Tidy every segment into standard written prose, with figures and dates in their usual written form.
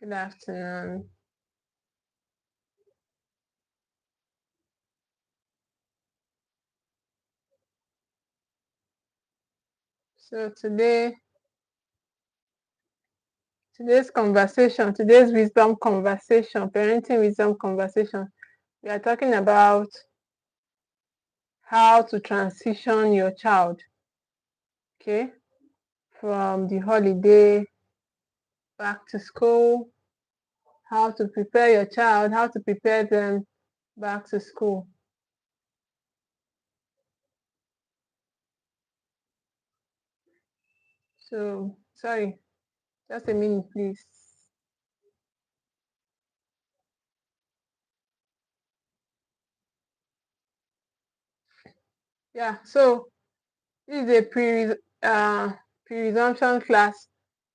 Good afternoon. So today's conversation, today's wisdom conversation, parenting wisdom conversation, we are talking about how to transition your child, okay, from the holiday back to school, how to prepare your child, how to prepare them back to school. So, sorry, just a minute, please. Yeah, so this is a pre-resumption class.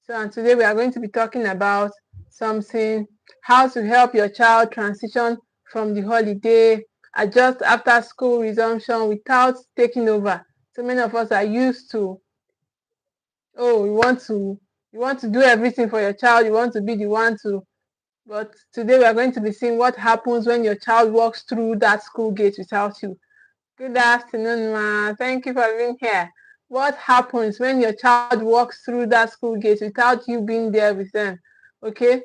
So, and today we are going to be talking about something, how to help your child transition from the holiday, adjust after school resumption without taking over. So many of us are used to, oh, you want to do everything for your child, you want to be the one to, but today we are going to be seeing what happens when your child walks through that school gate without you. Good afternoon, ma. Thank you for being here. What happens when your child walks through that school gate without you being there with them? Okay?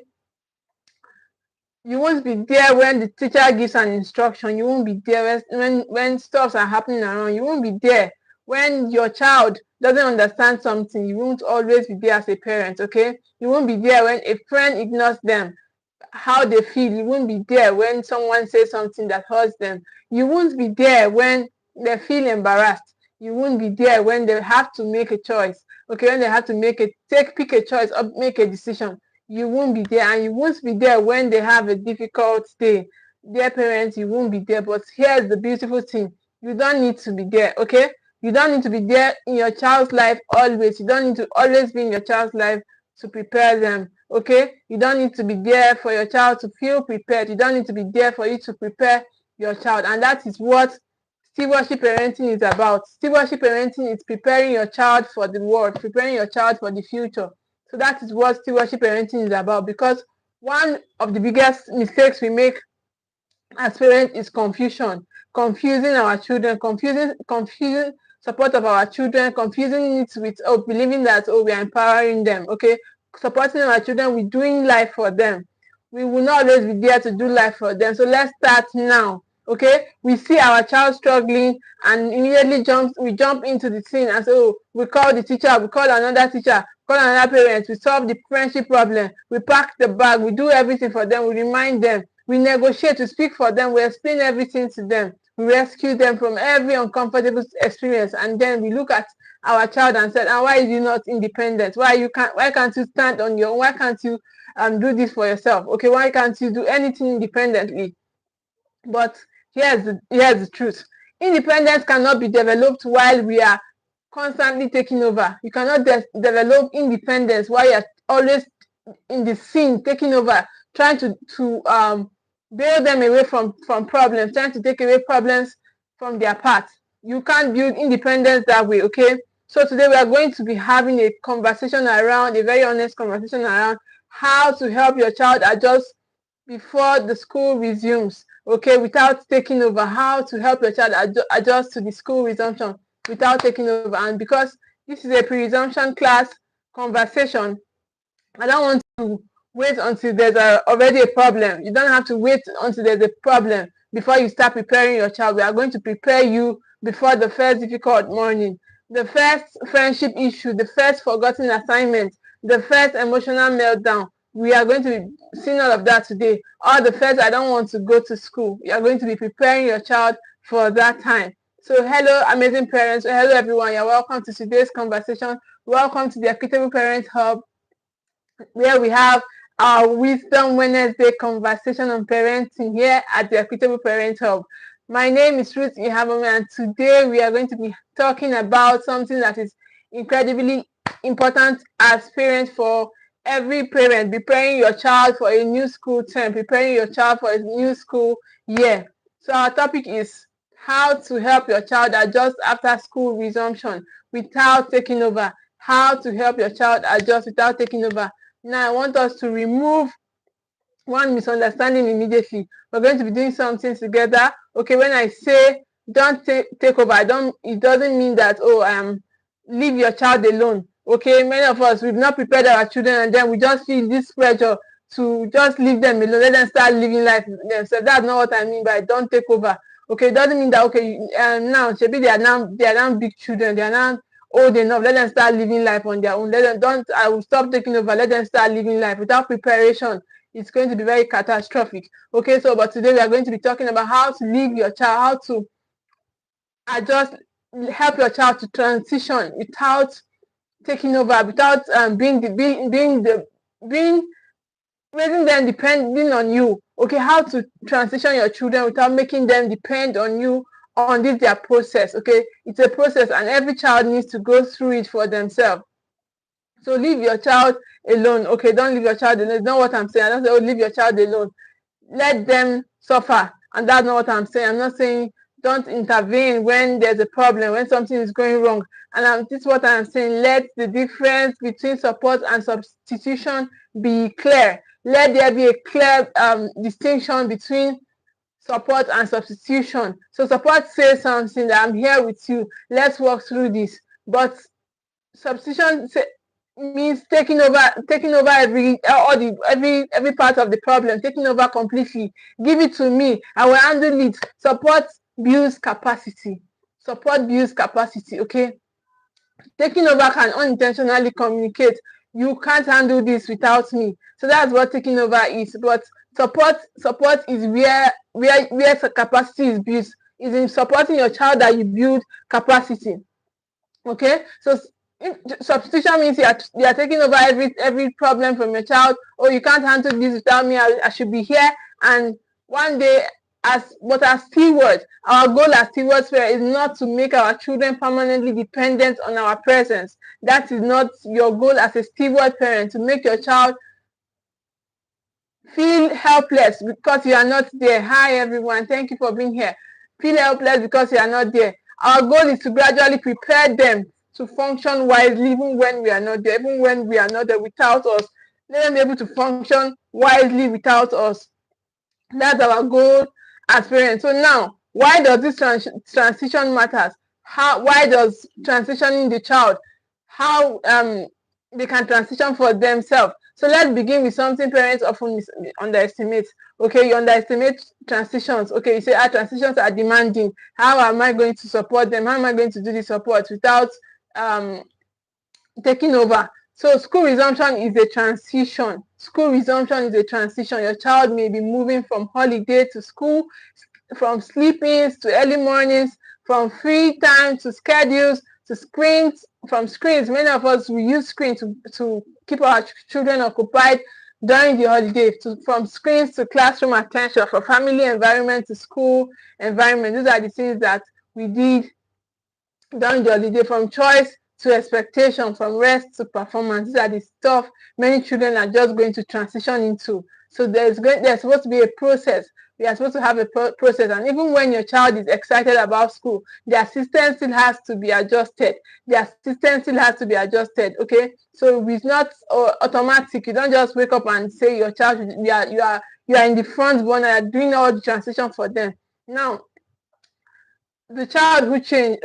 You won't be there when the teacher gives an instruction. You won't be there when stuffs are happening around. You won't be there when your child doesn't understand something. You won't always be there as a parent, okay? You won't be there when a friend ignores them, how they feel. You won't be there when someone says something that hurts them. You won't be there when they feel embarrassed. You won't be there when they have to make a choice. Okay, when they have to pick a choice or make a decision. You won't be there, and you won't be there when they have a difficult day. Dear parents, you won't be there. But here's the beautiful thing: you don't need to be there. Okay, you don't need to be there in your child's life always. You don't need to always be in your child's life to prepare them. Okay, you don't need to be there for your child to feel prepared. You don't need to be there for you to prepare your child. And that is what stewardship parenting is about. Stewardship parenting is preparing your child for the world, preparing your child for the future. So that is what stewardship parenting is about, because one of the biggest mistakes we make as parents is confusion, confusing our children, confusing support of our children, confusing it with believing that we are empowering them. Okay, supporting our children with doing life for them. We will not always be there to do life for them. So let's start now. Okay, we see our child struggling and immediately we jump into the scene and say, oh, we call the teacher, we call another teacher, call another parent, we solve the friendship problem, we pack the bag, we do everything for them, we remind them, we negotiate, we speak for them, we explain everything to them, we rescue them from every uncomfortable experience, and then we look at our child and said, why is you not independent? Why can't you stand on your own? Why can't you do this for yourself? Okay, why can't you do anything independently? But here's the truth. Independence cannot be developed while we are constantly taking over. You cannot develop independence while you're always in the scene, taking over, trying to bail them away from problems, trying to take away problems from their path. You can't build independence that way, okay? So today we are going to be having a very honest conversation around how to help your child adjust before the school resumes, okay, without taking over, how to help your child adjust to the school resumption without taking over. And because this is a pre-resumption class conversation, I don't want to wait until there's already a problem. You don't have to wait until there's a problem before you start preparing your child. We are going to prepare you before the first difficult morning, the first friendship issue, the first forgotten assignment, the first emotional meltdown. We are going to be seeing all of that today. All the first, I don't want to go to school. You are going to be preparing your child for that time. So hello, amazing parents. Hello, everyone. You're welcome to today's conversation. Welcome to the Equitable Parent Hub, where we have our Wisdom Wednesday conversation on parenting here at the Equitable Parent Hub. My name is Ruth Ikhabomeh, and today we are going to be talking about something that is incredibly important as parents for every parent: preparing your child for a new school term, preparing your child for a new school year. So our topic is how to help your child adjust after school resumption without taking over. How to help your child adjust without taking over. Now I want us to remove one misunderstanding immediately. We're going to be doing something together. Okay, when I say don't take over, it doesn't mean that, oh, leave your child alone. Okay, many of us, we've not prepared our children, and then we just feel this pressure to just leave them alone, let them start living life themselves. That's not what I mean by don't take over. Okay, it doesn't mean that, okay, now maybe they are now big children, they are now old enough, let them start living life on their own. Let them don't I will stop taking over, let them start living life without preparation. It's going to be very catastrophic. Okay, so but today we are going to be talking about how to leave your child, how to adjust, help your child to transition without taking over, without being raising them depending on you. Okay, how to transition your children without making them depend on you on this their process. Okay, it's a process, and every child needs to go through it for themselves. So leave your child alone. Okay, don't leave your child alone. It's not what I'm saying. I don't say, oh, leave your child alone. Let them suffer. And that's not what I'm saying. I'm not saying don't intervene when there's a problem, when something is going wrong. And this is what I'm saying. Let the difference between support and substitution be clear. Let there be a clear distinction between support and substitution. So support says something that I'm here with you. Let's work through this. But substitution means taking over every part of the problem, taking over completely. Give it to me, I will handle it. Support builds capacity. Okay, taking over can unintentionally communicate, you can't handle this without me. So that's what taking over is. But support is where capacity is built. Is in supporting your child that you build capacity. Okay, so substitution means you are taking over every problem from your child. Oh, you can't handle this without me, I should be here. And one day, as steward, our goal as stewards is not to make our children permanently dependent on our presence. That is not your goal as a steward parent, to make your child feel helpless because you are not there. Hi everyone, thank you for being here. Feel helpless because you are not there. Our goal is to gradually prepare them to function wisely even when we are not there, even when we are not there without us. Let them be able to function wisely without us. That's our goal as parents. So now, why does this transition matters? Why does transitioning the child, how they can transition for themselves? So let's begin with something parents often underestimate. Okay, you underestimate transitions. Okay, you say, transitions are demanding. How am I going to support them? How am I going to do the support without taking over? So school resumption is a transition. Your child may be moving from holiday to school, from sleep-ins to early mornings, from free time to schedules to screens, from screens. Many of us, we use screens to keep our children occupied during the holiday, from screens to classroom attention, from family environment to school environment. These are the things that we did during the holiday, from choice to expectation, from rest to performance. These are the stuff many children are just going to transition into. So there's supposed to be a process. We are supposed to have a process, and even when your child is excited about school, their system still has to be adjusted. Okay, so it's not automatic. You don't just wake up and say your child, you are in the front burner, you are doing all the transition for them. Now, the child who changed.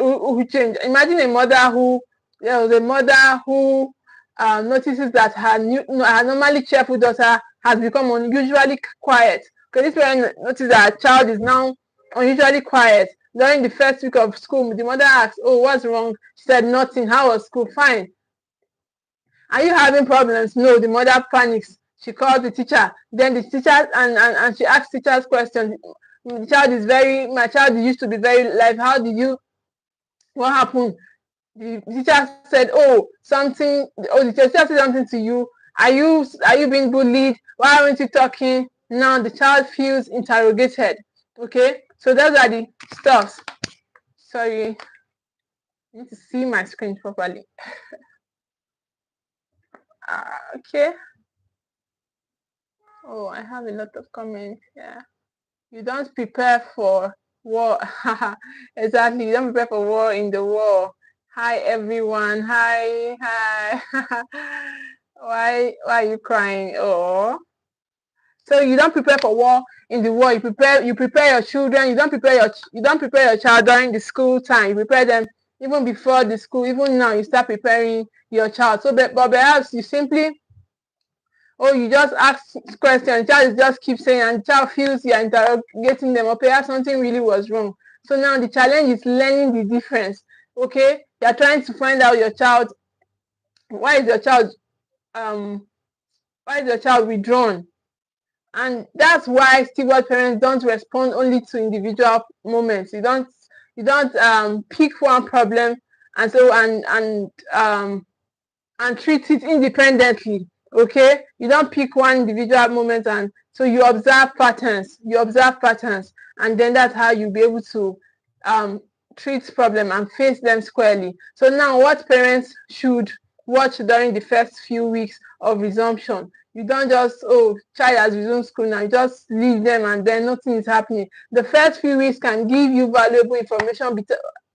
Imagine a mother who notices that her normally cheerful daughter has become unusually quiet. Okay, this parent notices that her child is now unusually quiet. During the first week of school, the mother asked, "Oh, what's wrong?" She said, "Nothing. How was school?" "Fine." "Are you having problems?" "No." The mother panics. She calls the teacher. Then the teacher and she asks teachers questions. My child used to be very live. What happened? The teacher said, the teacher said something to you. Are you being bullied? Why aren't you talking? Now the child feels interrogated. Okay, so those are the stuffs. Sorry, I need to see my screen properly. Okay. Oh, I have a lot of comments here. You don't prepare for war. Exactly, you don't prepare for war in the war. Hi everyone. Hi. Why are you crying? Oh, So you don't prepare for war in the war. You prepare your children. You don't prepare your child during the school time. You prepare them even before the school. Even now, you start preparing your child. So, but perhaps you simply, you just ask questions. Child just keep saying, and child feels you're interrogating them, or perhaps something really was wrong. So now the challenge is learning the difference. Okay, you're trying to find out your child. Why is your child withdrawn? And that's why steward parents don't respond only to individual moments. You don't pick one problem and treat it independently. Okay, you don't pick one individual moment, and so you observe patterns. And then that's how you'll be able to treat problem and face them squarely. So now, what parents should watch during the first few weeks of resumption? You don't just, child has resumed school now, you just leave them and then nothing is happening. The first few weeks can give you valuable information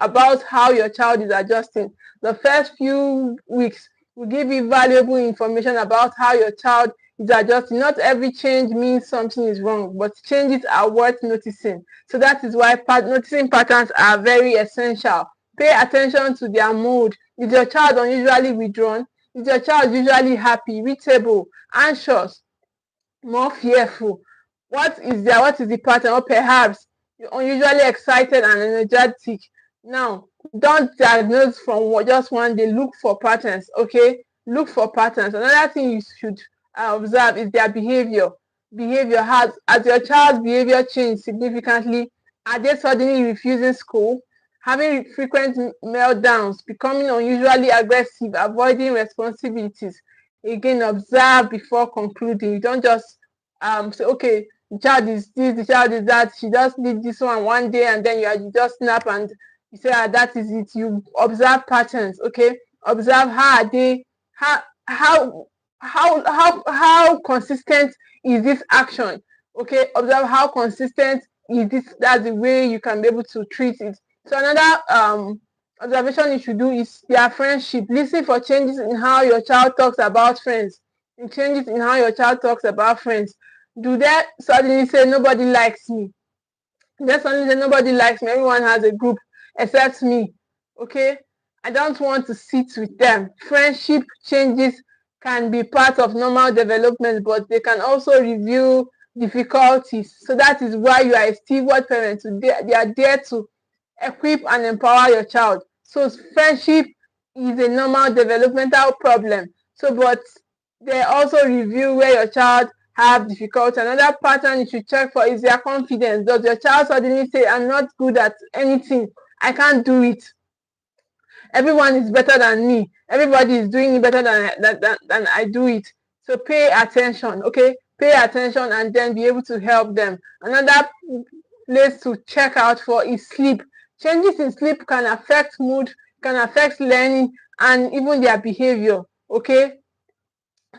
about how your child is adjusting. The first few weeks will give you valuable information about how your child is adjusting. Not every change means something is wrong, but changes are worth noticing. So that is why noticing patterns are very essential. Pay attention to their mood. Is your child unusually withdrawn? Is your child usually happy, irritable, anxious, more fearful? What is the pattern? Or perhaps you're unusually excited and energetic. Now, don't diagnose from just one day. Look for patterns, okay? Look for patterns. Another thing you should observe is their behavior. Has your child's behavior changed significantly? Are they suddenly refusing school, having frequent meltdowns, becoming unusually aggressive, avoiding responsibilities? Again, observe before concluding. You don't just say, okay, the child is this, the child is that. She just did this one day, and then you just snap and you say, that is it. You observe patterns, okay? Observe how consistent is this action, okay? Observe how consistent is this. That's the way you can be able to treat it. So another observation you should do is their friendship. Listen for changes in how your child talks about friends. Do they suddenly say nobody likes me? Nobody likes me. Everyone has a group except me. Okay, I don't want to sit with them. Friendship changes can be part of normal development, but they can also reveal difficulties. So that is why you are a steward parent. They are there to equip and empower your child. So friendship is a normal developmental problem. So, but they also review where your child have difficulty. Another pattern you should check for is their confidence. Does your child suddenly say, I'm not good at anything, I can't do it, everyone is better than me, everybody is doing it better than I do it? So pay attention, okay? Pay attention and then be able to help them. Another place to check out for is sleep. Changes in sleep can affect mood, can affect learning, and even their behavior, okay?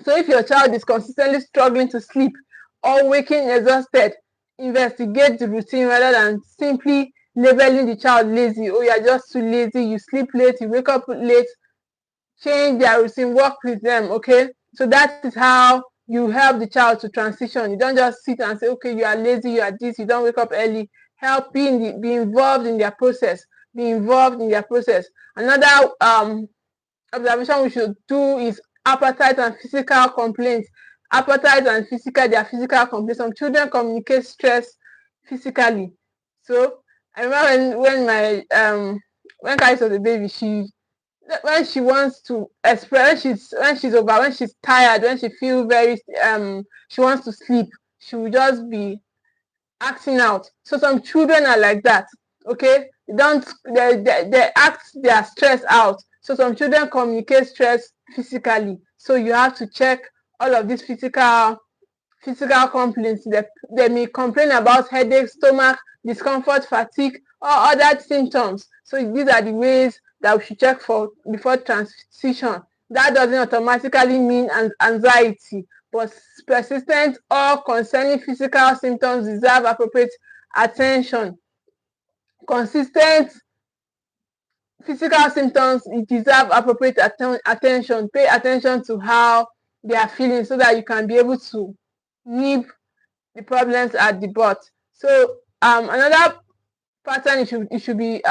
So if your child is consistently struggling to sleep or waking exhausted, investigate the routine rather than simply labeling the child lazy. Oh, you're just too lazy, you sleep late, you wake up late. Change their routine, work with them, okay? So that is how you help the child to transition. You don't just sit and say, okay, you are lazy, you are this, you don't wake up early. Help be involved in their process. Another observation we should do is appetite and physical complaints. Their physical complaints. Some children communicate stress physically. So I remember when Kai was a baby, when she wants to express, when she's tired, when she feels very she wants to sleep, she will just be acting out. So some children are like that, okay? They act their stress out. So some children communicate stress physically. So you have to check all of these physical complaints. They may complain about headache, stomach discomfort, fatigue, or other symptoms. So these are the ways that we should check for before transition. That doesn't automatically mean anxiety, but persistent or concerning physical symptoms deserve appropriate attention. Consistent physical symptoms deserve appropriate attention. Pay attention to how they are feeling so that you can be able to nip the problems at the butt. So another pattern you should be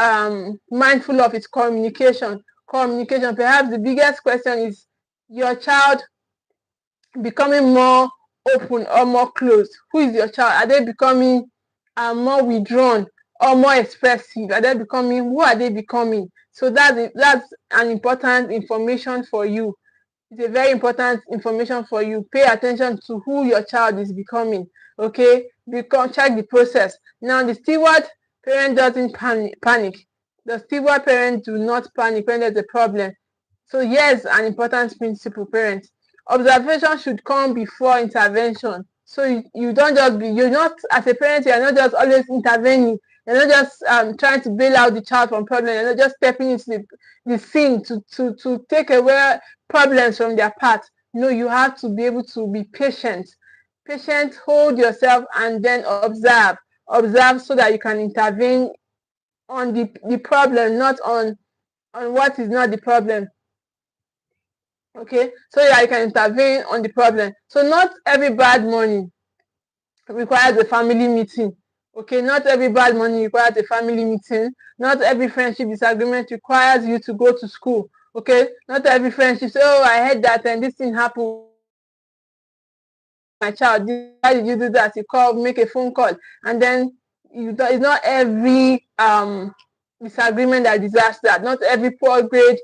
mindful of is communication. Communication. Perhaps the biggest question is your child becoming more open or more closed. Who is your child? Are they becoming more withdrawn or more expressive? Are they becoming? Who are they becoming? So that's an important information for you. It's a very important information for you. Pay attention to who your child is becoming. Okay, check the process. Now, the steward parent doesn't panic. The steward parent do not panic when there's a problem. So yes, an important principle, parents. Observation should come before intervention. So you don't just be, you're not, as a parent, you're not just always intervening. You're not just trying to bail out the child from problems. You're not just stepping into the scene to take away problems from their path. No, you have to be able to be patient. Patient, hold yourself and then observe. Observe so that you can intervene on the problem, not on what is not the problem. Okay, so that you can intervene on the problem. So not every bad morning requires a family meeting. Okay, not every bad morning requires a family meeting. Not every friendship disagreement requires you to go to school. Okay, not every friendship say, oh, I heard that and this thing happened. My child, why did you do that? You call, make a phone call, and then it's not every disagreement that deserves that. Not every poor grade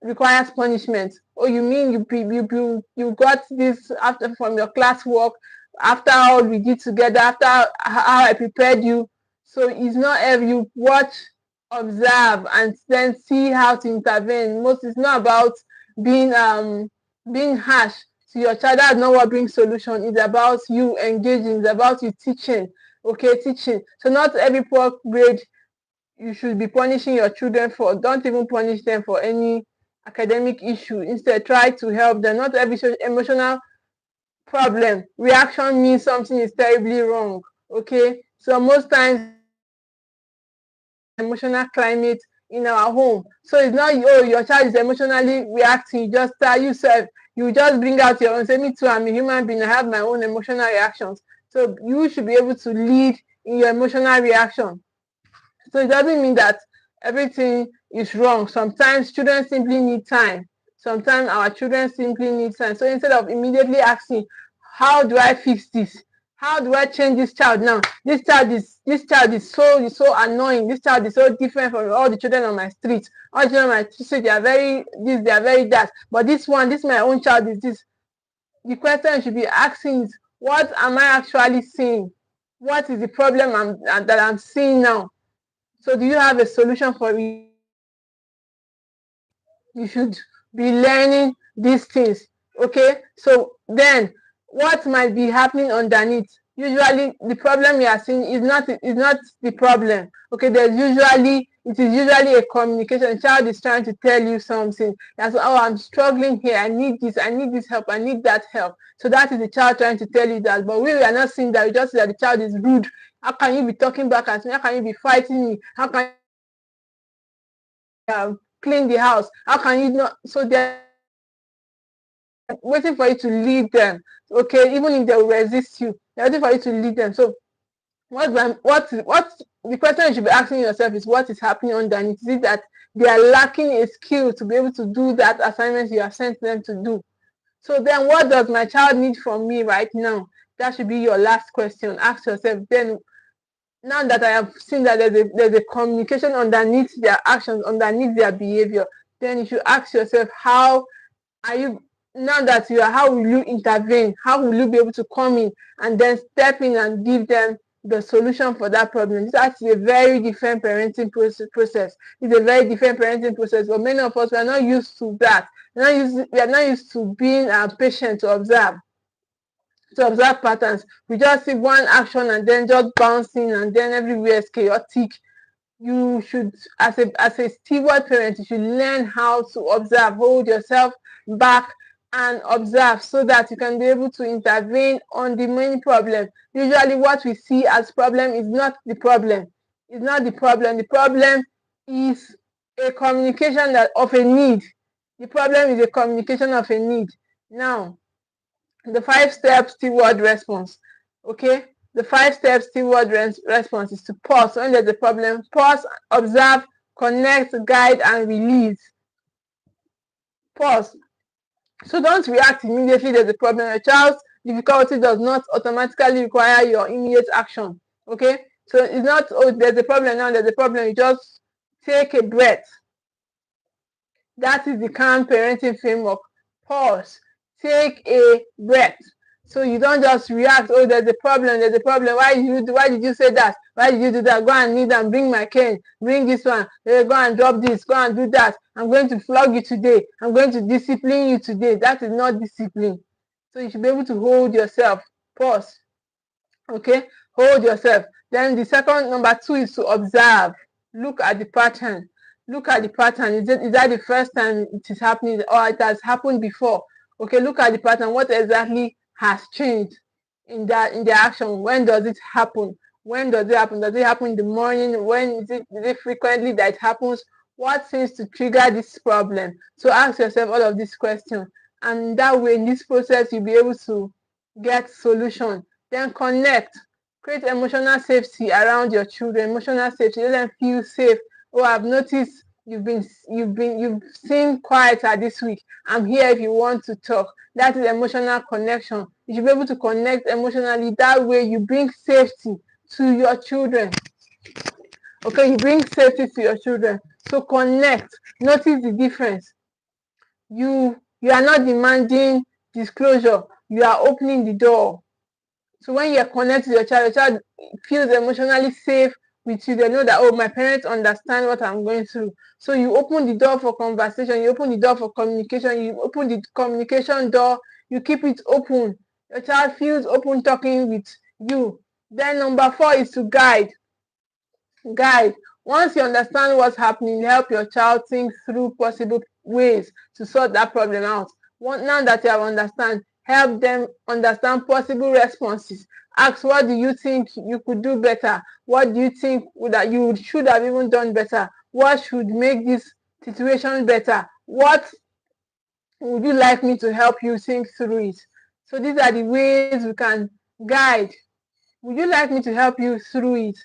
requires punishment. Oh, you mean you got this after from your classwork, after all we did together, after how I prepared you. So it's not every, you watch, observe, and then see how to intervene. Most, it's not about being harsh to your child. That's not what brings solution. It's about you engaging. It's about you teaching. Okay, teaching. So not every poor grade you should be punishing your children for. Don't even punish them for any academic issue. Instead, try to help them. Not every emotional problem reaction means something is terribly wrong. Okay, so most times emotional climate in our home. So it's not, oh, your child is emotionally reacting, you just start yourself, you just bring out your own, say, me too, I'm a human being, I have my own emotional reactions. So you should be able to lead in your emotional reaction. So it doesn't mean that everything is wrong. Sometimes children simply need time. Sometimes our children simply need time. So instead of immediately asking, how do I fix this? How do I change this child now? This child is so annoying. This child is so different from all the children on my street. All the children on my street, they are very this, they are very that. But this my own child is this. The question you should be asking is, what am I actually seeing? What is the problem that I'm seeing now? So do you have a solution for it? You should be learning these things. Okay, so then what might be happening underneath? Usually the problem you are seeing is not the problem. Okay, it is usually a communication. The child is trying to tell you something. That's, oh, I'm struggling here, I need this help, I need that help. So that is the child trying to tell you that. But we are not seeing that. We just see that the child is rude. How can you be talking back at me? How can you be fighting me? How can you clean the house? How can you not? So they're waiting for you to lead them. Okay, even if they will resist you, they're waiting for you to lead them. So what the question you should be asking yourself is, what is happening underneath? Is it that they are lacking a skill to be able to do that assignment you have sent them to do? So then what does my child need from me right now? That should be your last question. Ask yourself, then, now that I have seen that there's a communication underneath their actions, underneath their behavior, then you should ask yourself, how are you, now that you are, how will you intervene? How will you be able to come in and then step in and give them the solution for that problem? That's a very different parenting process. It's a very different parenting process. But many of us, we are not used to that. We are not used to being patient to observe patterns. We just see one action and then just bouncing, and then everywhere is chaotic. You should, as a steward parent, you should learn how to observe, hold yourself back and observe, so that you can be able to intervene on the main problem. Usually what we see as problem is not the problem. It's not the problem. The problem is a communication of a need. The problem is a communication of a need. Now, the 5 steps steward response. Okay, the 5 steps steward response is to pause when there's a problem. Pause, observe, connect, guide, and release. Pause. So don't react immediately there's a problem. A child's difficulty does not automatically require your immediate action. Okay, so it's not, oh, there's a problem now, there's a problem. You just take a breath. That is the calm parenting framework. Pause. Take a breath. So you don't just react, oh, there's a problem, there's a problem. Why did you say that? Why did you do that? Go and kneel and bring my cane. Bring this one. Go and drop this. Go and do that. I'm going to flog you today. I'm going to discipline you today. That is not discipline. So you should be able to hold yourself. Pause. Okay? Hold yourself. Then the second, number 2, is to observe. Look at the pattern. Look at the pattern. Is that the first time it is happening, or it has happened before? Okay, look at the pattern. What exactly has changed in the action? When does it happen? When does it happen? Does it happen in the morning? When is it frequently that it happens? What seems to trigger this problem? So ask yourself all of these questions, and that way in this process you'll be able to get solution. Then connect. Create emotional safety around your children. Emotional safety. Let them feel safe. Oh, I've noticed you've seen quieter this week. I'm here if you want to talk. That is emotional connection. You should be able to connect emotionally. That way you bring safety to your children. Okay, you bring safety to your children. So connect. Notice the difference. You are not demanding disclosure. You are opening the door. So when you are connected to your child feels emotionally safe with you. They know that, oh, my parents understand what I'm going through. So you open the door for conversation. You open the door for communication. You open the communication door. You keep it open. Your child feels open talking with you. Then number 4 is to guide. Guide. Once you understand what's happening, help your child think through possible ways to sort that problem out. Now that you have understand, help them understand possible responses. Ask, what do you think you could do better? What do you think that you should have even done better? What should make this situation better? What would you like me to help you think through it? So these are the ways we can guide. Would you like me to help you through it?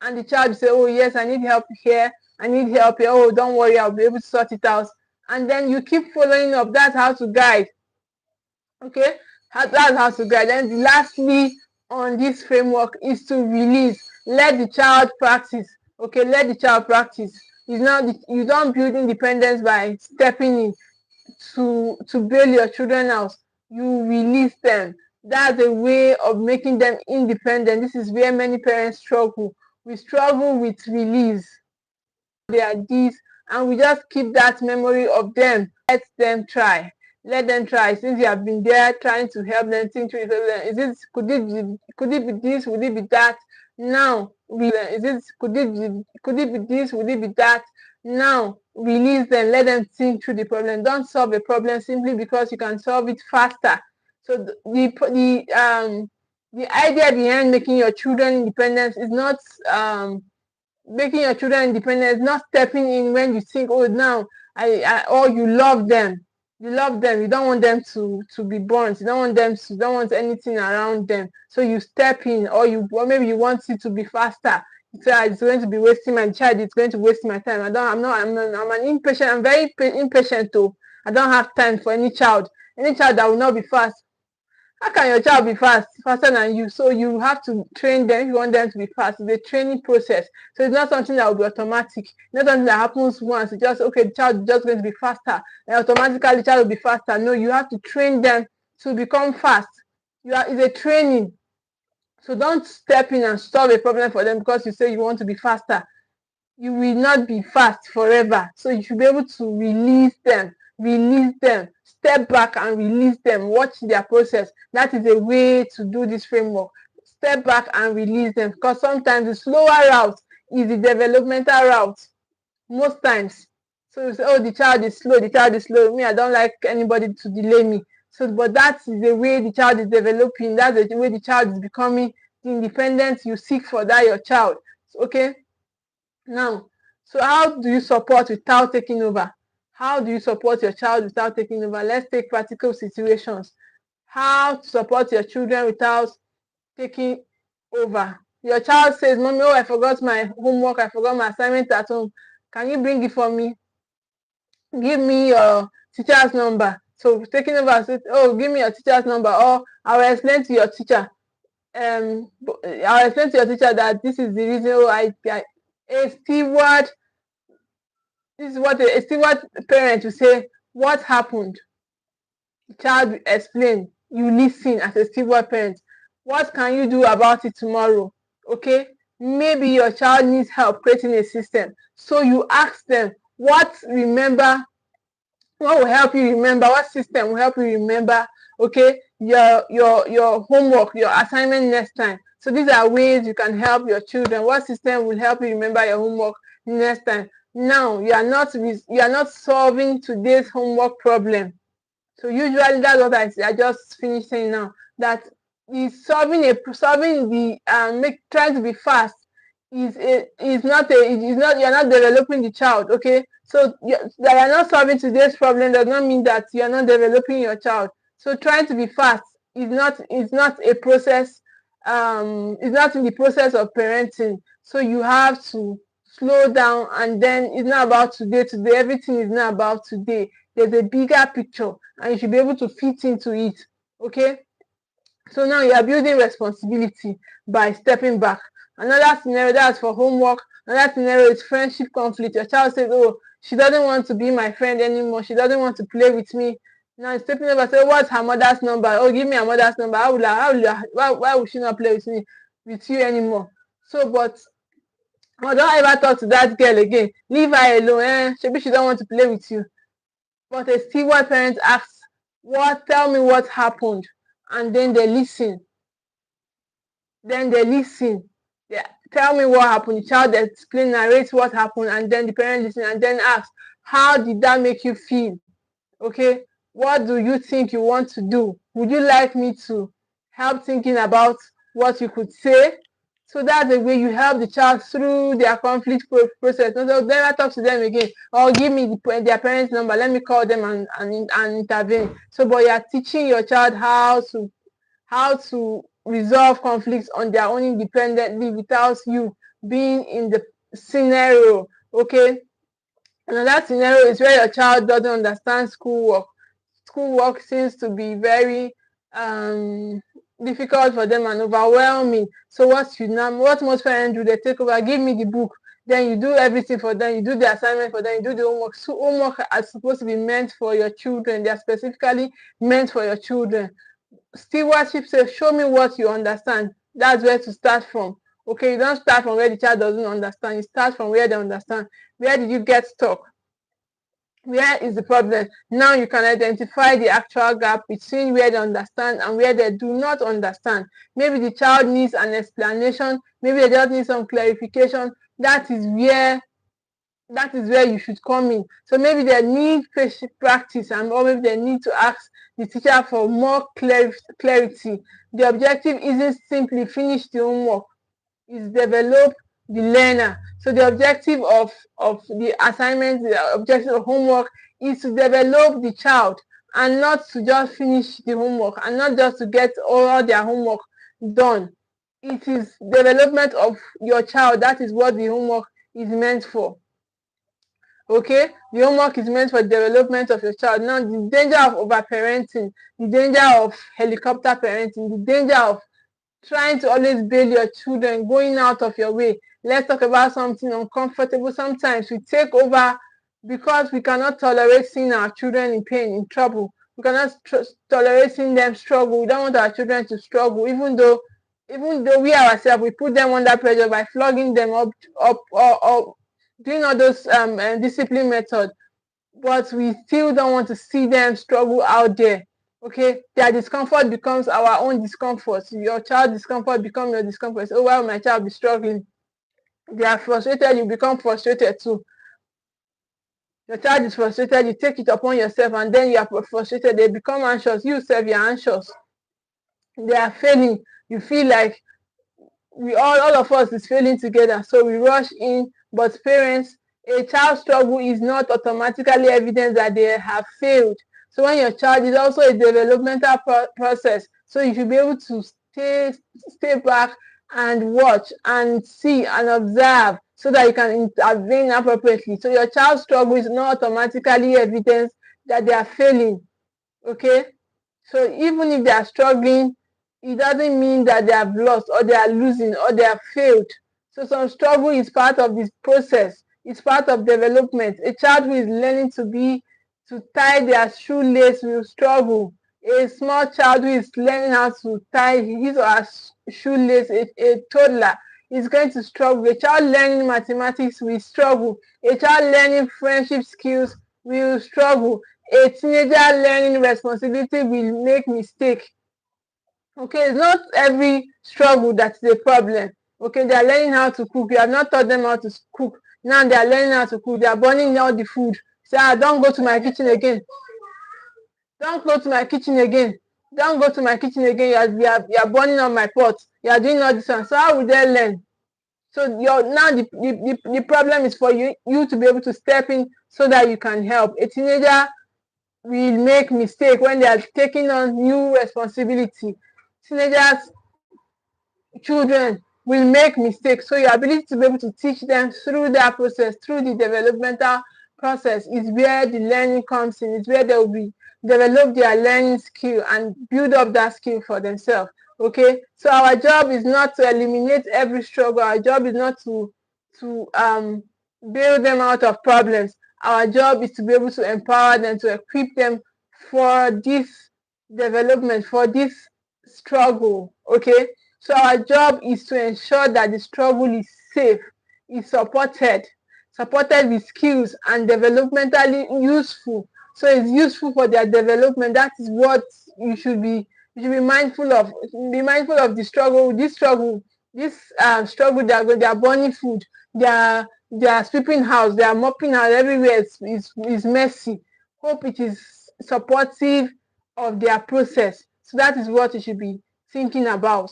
And the child will say, oh yes, I need help here. I need help here. Oh, don't worry, I'll be able to sort it out. And then you keep following up. That's how to guide. Okay, that's how to guide. And lastly on this framework is to release. Let the child practice. Okay, let the child practice. It's not, you don't build independence by stepping in to bail your children out. You release them. That's a way of making them independent. This is where many parents struggle. We struggle with release. They are this, and we just keep that memory of them. Let them try. Let them try. Since you have been there trying to help them think through it, could it be this? Would it be that? Now, could it be this? Would it be that? Now, release them. Let them think through the problem. Don't solve a problem simply because you can solve it faster. So the idea behind making your children independent is not making your children independent is not stepping in when you think, oh, now or you love them. You love them. You don't want them to be burnt. You don't want anything around them. So you step in, or maybe you want it to be faster. It's going to be wasting my child. It's going to waste my time. I'm an impatient. I'm very impatient too. I don't have time for any child. Any child that will not be fast. How can your child be faster than you? So you have to train them if you want them to be fast. It's a training process. So it's not something that will be automatic. It's not something that happens once. It's just, okay, the child is just going to be faster. And automatically the child will be faster. No, you have to train them to become fast. It's a training. So don't step in and solve a problem for them because you say you want to be faster. You will not be fast forever. So you should be able to release them. Step back and release them. Watch their process. That is a way to do this framework. Step back and release them, because sometimes the slower route is the developmental route. Most times. So you say, oh, the child is slow. Me, I don't like anybody to delay me. So, but that is the way the child is developing. That's the way the child is becoming the independence you seek for that your child. Okay. Now, so how do you support without taking over? How do you support your child without taking over? Let's take practical situations. How to support your children without taking over. Your child says, "Mommy, oh, I forgot my homework, I forgot my assignment at home. Can you bring it for me? Give me your teacher's number." So taking over says, "Oh, give me your teacher's number, or I'll explain to your teacher. I'll explain to your teacher that this is the reason why a steward, this is what a steward parent will say, what happened? The child will explain. You listen as a steward parent. What can you do about it tomorrow? Okay? Maybe your child needs help creating a system. So you ask them, what will help you remember, what system will help you remember, okay, your homework, your assignment next time. So these are ways you can help your children. What system will help you remember your homework next time? Now you are not solving today's homework problem. So usually that's what I just finished saying now, that is solving the trying to be fast is not you're not developing the child. Okay, so that you're not solving today's problem does not mean that you're not developing your child. So trying to be fast is not a process, it's not in the process of parenting. So you have to slow down, and then it's not about today. Everything is not about today. There's a bigger picture, and you should be able to fit into it. Okay, so now you are building responsibility by stepping back. Another scenario, that's for homework. Another scenario is friendship conflict. Your child says, "Oh, she doesn't want to be my friend anymore. She doesn't want to play with me." Now stepping over, say, "What's her mother's number? Oh, give me her mother's number. Why would she not play with you anymore?" So, but don't ever talk to that girl again. Leave her alone. Maybe she don't want to play with you. But a steward parent asks, tell me what happened. And then they listen. Yeah, tell me what happened. The child explains, narrates what happened, and then the parent listens and then asks, how did that make you feel? Okay, what do you think you want to do? Would you like me to help thinking about what you could say? So that's the way you help the child through their conflict process. So never talk to them again, or give me their parents' number. Let me call them and intervene. So, but you are teaching your child how to resolve conflicts on their own independently without you being in the scenario. Okay. Another scenario is where your child doesn't understand schoolwork. Schoolwork seems to be very difficult for them and overwhelming. So what most parents do, they take over, give me the book, then you do everything for them, you do the assignment for them, you do the homework. So homework are supposed to be meant for your children. They are specifically meant for your children. Stewardship says, show me what you understand. That's where to start from. Okay, you don't start from where the child doesn't understand. You start from where they understand. Where did you get stuck? Where is the problem? Now you can identify the actual gap between where they understand and where they do not understand. Maybe the child needs an explanation. Maybe they just need some clarification. That is where you should come in. So maybe they need practice, or maybe they need to ask the teacher for more clarity. The objective isn't simply finish the homework, it's develop the learner. So the objective of the assignment, the objective of homework is to develop the child, and not to just finish the homework, and not just to get all their homework done. It is development of your child. That is what the homework is meant for. Okay, the homework is meant for the development of your child. Now, the danger of overparenting, the danger of helicopter parenting, the danger of trying to always bail your children, going out of your way. Let's talk about something uncomfortable. Sometimes we take over because we cannot tolerate seeing our children in pain, in trouble. We cannot tolerate seeing them struggle. We don't want our children to struggle, even though we ourselves, we put them under pressure by flogging them up or doing all those discipline methods, but we still don't want to see them struggle out there. Okay, their discomfort becomes our own discomfort. Your child's discomfort becomes your discomfort. So, why will my child be struggling? They are frustrated, you become frustrated too. Your child is frustrated, you take it upon yourself, and then you are frustrated. They become anxious. You self, you are anxious. They are failing. You feel like all of us is failing together, so we rush in. But parents, a child's struggle is not automatically evidence that they have failed. So when your child is also a developmental process, so you should be able to stay back and watch and see and observe so that you can intervene appropriately. So your child's struggle is not automatically evidence that they are failing. Okay, so even if they are struggling, it doesn't mean that they have lost or they are losing or they have failed. So some struggle is part of this process. It's part of development. A child who is learning to tie their shoelace will struggle. A small child who is learning how to tie his or her shoelace, a toddler, is going to struggle. A child learning mathematics will struggle. A child learning friendship skills will struggle. A teenager learning responsibility will make mistake. Okay, it's not every struggle that is a problem. Okay, they are learning how to cook. You have not taught them how to cook. Now they are learning how to cook. They are burning all the food. Say, don't go to my kitchen again. Don't go to my kitchen again. Don't go to my kitchen again. You are burning on my pot. You are doing all this one. So how will they learn? So now the problem is for you to be able to step in so that you can help. A teenager will make mistake when they are taking on new responsibility. Teenagers, children will make mistakes. So your ability to be able to teach them through that process, through the developmental process, is where the learning comes in. It's where they will be develop their learning skill and build up that skill for themselves. Okay, so our job is not to eliminate every struggle. Our job is not to bail them out of problems. Our job is to be able to empower them, to equip them for this development, for this struggle. Okay, so our job is to ensure that the struggle is safe, is supported with skills and developmentally useful. So it's useful for their development. That is what you should be mindful of. Be mindful of the struggle. This struggle they are burning food, they are sweeping house, they are mopping house, everywhere is messy. Hope it is supportive of their process. So that is what you should be thinking about.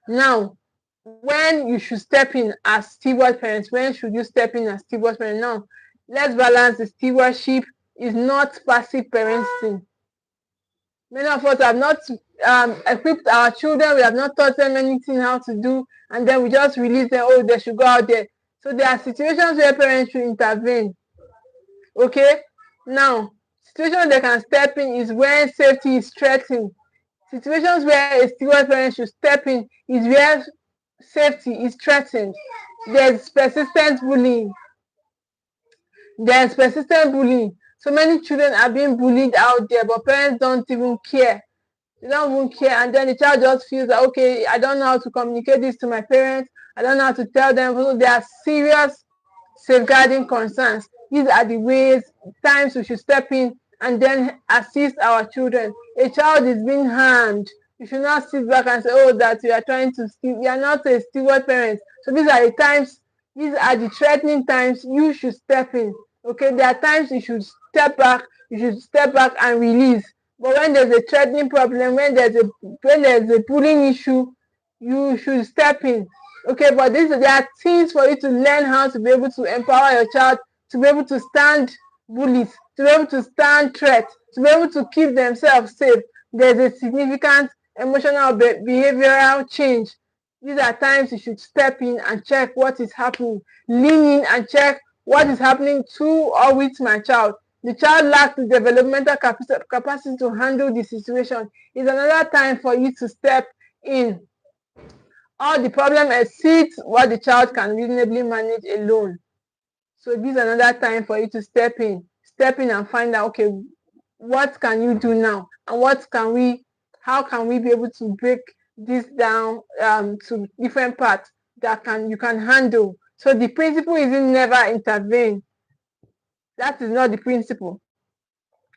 Now, when you should step in as steward parents, when should you step in as steward parents? Now, let's balance. The stewardship is not passive parenting. Many of us have not equipped our children. We have not taught them anything how to do, and then we just release them. Oh, they should go out there. So there are situations where parents should intervene. Okay, now situations they can step in is when safety is threatened. Situations where a steward parent should step in is where safety is threatened. There's persistent bullying. There's persistent bullying. So many children are being bullied out there, but parents don't even care. They don't even care, and then the child just feels that, okay, I don't know how to communicate this to my parents. I don't know how to tell them. So there are serious safeguarding concerns. These are the ways, times we should step in and then assist our children. A child is being harmed. You should not sit back and say, oh, that you are trying to steal. You are not a steward parent. So these are the times, these are the threatening times you should step in. Okay, there are times you should step back and release. But when there's a threatening problem, when there's a bullying issue, you should step in. Okay, but there are things for you to learn how to be able to empower your child, to be able to stand bullies, to be able to stand threats, to be able to keep themselves safe. There's a significant emotional behavioral change. These are times you should step in and check what is happening. Lean in and check what is happening to or with my child. The child lacks the developmental capacity to handle the situation. It's another time for you to step in. All the problem exceeds what the child can reasonably manage alone. So this is another time for you to step in and find out, okay, what can you do now, and how can we be able to break this down to different parts that you can handle. So the principle isn't never intervene. That is not the principle.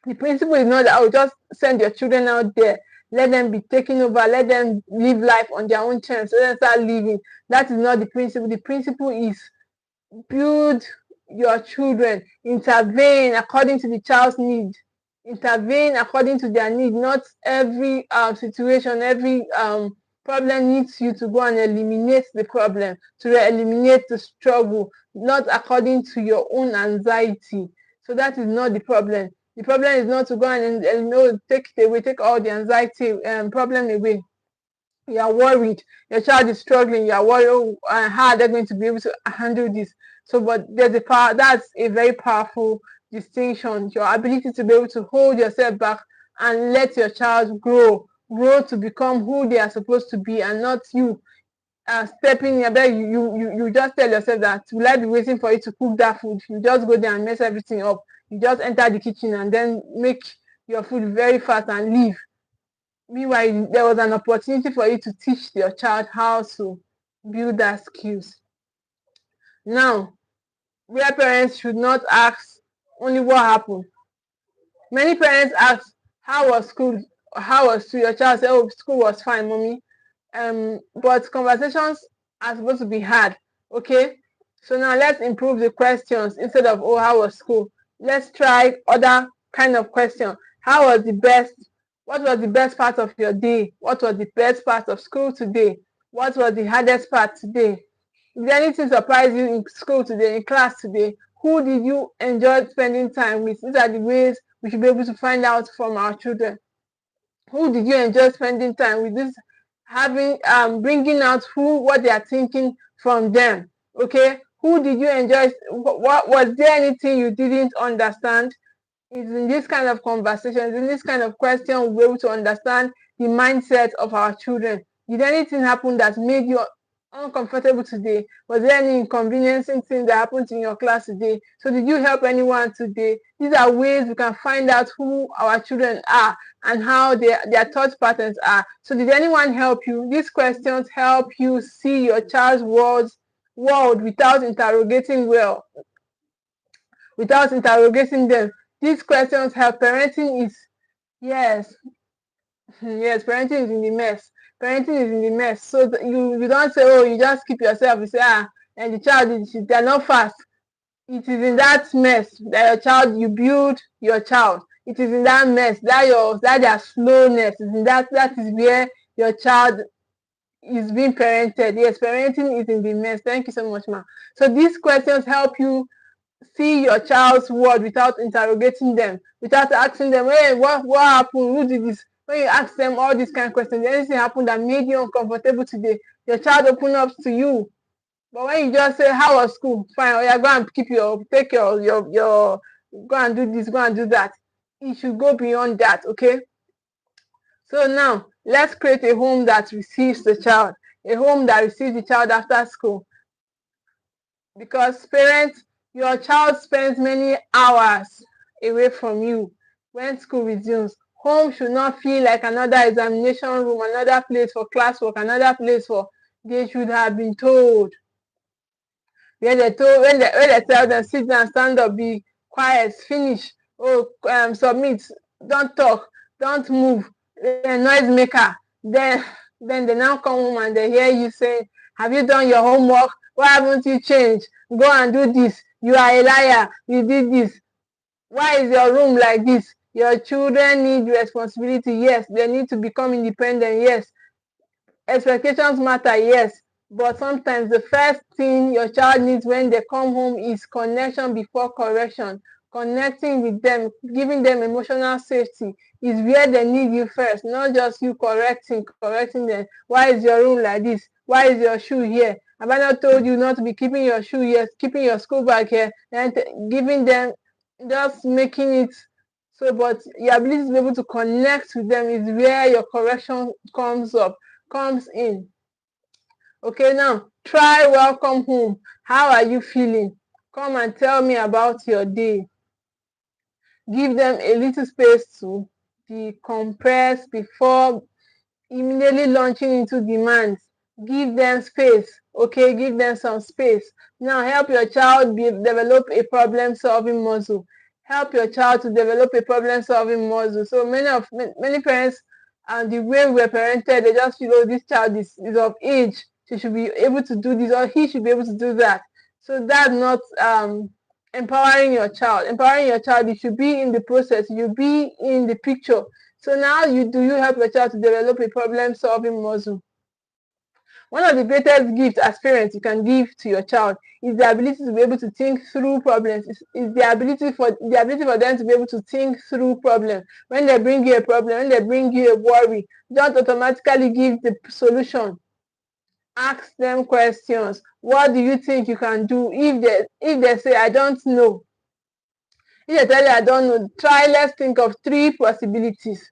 The principle is not that, oh, just send your children out there, let them be taken over, let them live life on their own terms, let them start living. That is not the principle. The principle is build your children, intervene according to the child's need, intervene according to their need. Not every situation, every problem needs you to go and eliminate the problem, to eliminate the struggle, not according to your own anxiety. So that is not the problem. The problem is not to go and take all the anxiety problem away. You are worried. Your child is struggling. You are worried. Oh, how are they going to be able to handle this? So, but there's a power. That's a very powerful distinction. Your ability to be able to hold yourself back and let your child grow to become who they are supposed to be, and not you stepping in. But you just tell yourself that, will I be waiting for you to cook that food? You just go there and mess everything up. You just enter the kitchen and then make your food very fast and leave. Meanwhile, there was an opportunity for you to teach your child how to build that skills. Now, where parents should not ask only what happened. Many parents ask, how was school? How was school? Your child say, oh, school was fine, mommy. But conversations are supposed to be had. Okay? So now let's improve the questions. Instead of, oh, how was school? Let's try other kind of question. What was the best part of your day? What was the best part of school today? What was the hardest part today? Did anything surprise you in school today, in class today? Who did you enjoy spending time with? These are the ways we should be able to find out from our children. Who did you enjoy spending time with? This bringing out what they are thinking from them. Okay, who did you enjoy? What was there anything you didn't understand? It's in this kind of conversations, in this kind of question, we'll be able to understand the mindset of our children. Did anything happen that made you uncomfortable today? Was there any inconveniencing thing that happened in your class today? So did you help anyone today? These are ways we can find out who our children are and how their thought patterns are. So did anyone help you? These questions help you see your child's world without interrogating them. These questions help. Parenting is, yes, parenting is in the mess. Parenting is in the mess. So you don't say, oh, you just keep yourself. You say, and the child, they're not fast. It is in that mess that you build your child. It is in that mess that their slowness is in that is where your child is being parented. Yes, parenting is in the mess. Thank you so much, ma. So these questions help you see your child's world without interrogating them, without asking them, hey, what happened? Who did this? When you ask them all these kind of questions, anything happened that made you uncomfortable today, your child open up to you. But when you just say, how was school? Fine, oh yeah, go and take your go and do this, go and do that. It should go beyond that, okay? So now, let's create a home that receives the child, a home that receives the child after school. Because parents, your child spends many hours away from you when school resumes. Home should not feel like another examination room, another place for classwork, another place for, they should have been told. When they tell them, sit down, stand up, be quiet, finish, submit, don't talk, don't move, noise maker. Then they now come home and they hear you saying, have you done your homework? Why haven't you changed? Go and do this. You are a liar. You did this. Why is your room like this? Your children need responsibility. Yes, they need to become independent. Yes, expectations matter. Yes, but sometimes the first thing your child needs when they come home is connection before correction. Connecting with them, giving them emotional safety is where they need you first, not just you correcting them. Why is your room like this? Why is your shoe here? Have I not told you not to be keeping your shoe here, keeping your school bag here, and giving them, just making it so, but your ability to be able to connect with them is where your correction comes in. Okay, now try welcome home. How are you feeling? Come and tell me about your day. Give them a little space to decompress before immediately launching into demands. Give them space. Okay, give them some space. Now help your child develop a problem-solving muscle. Help your child to develop a problem-solving muscle. So many parents, and the way we're parented, they just feel, oh, this child is of age. She should be able to do this, or he should be able to do that. So that's not empowering your child. Empowering your child, you should be in the process. You be in the picture. So now you help your child to develop a problem-solving muscle. One of the greatest gifts as parents you can give to your child is the ability to be able to think through problems. Is the ability for them to be able to think through problems. When they bring you a problem, when they bring you a worry, don't automatically give the solution. Ask them questions. What do you think you can do? If they say I don't know, if they tell you I don't know, let's think of 3 possibilities.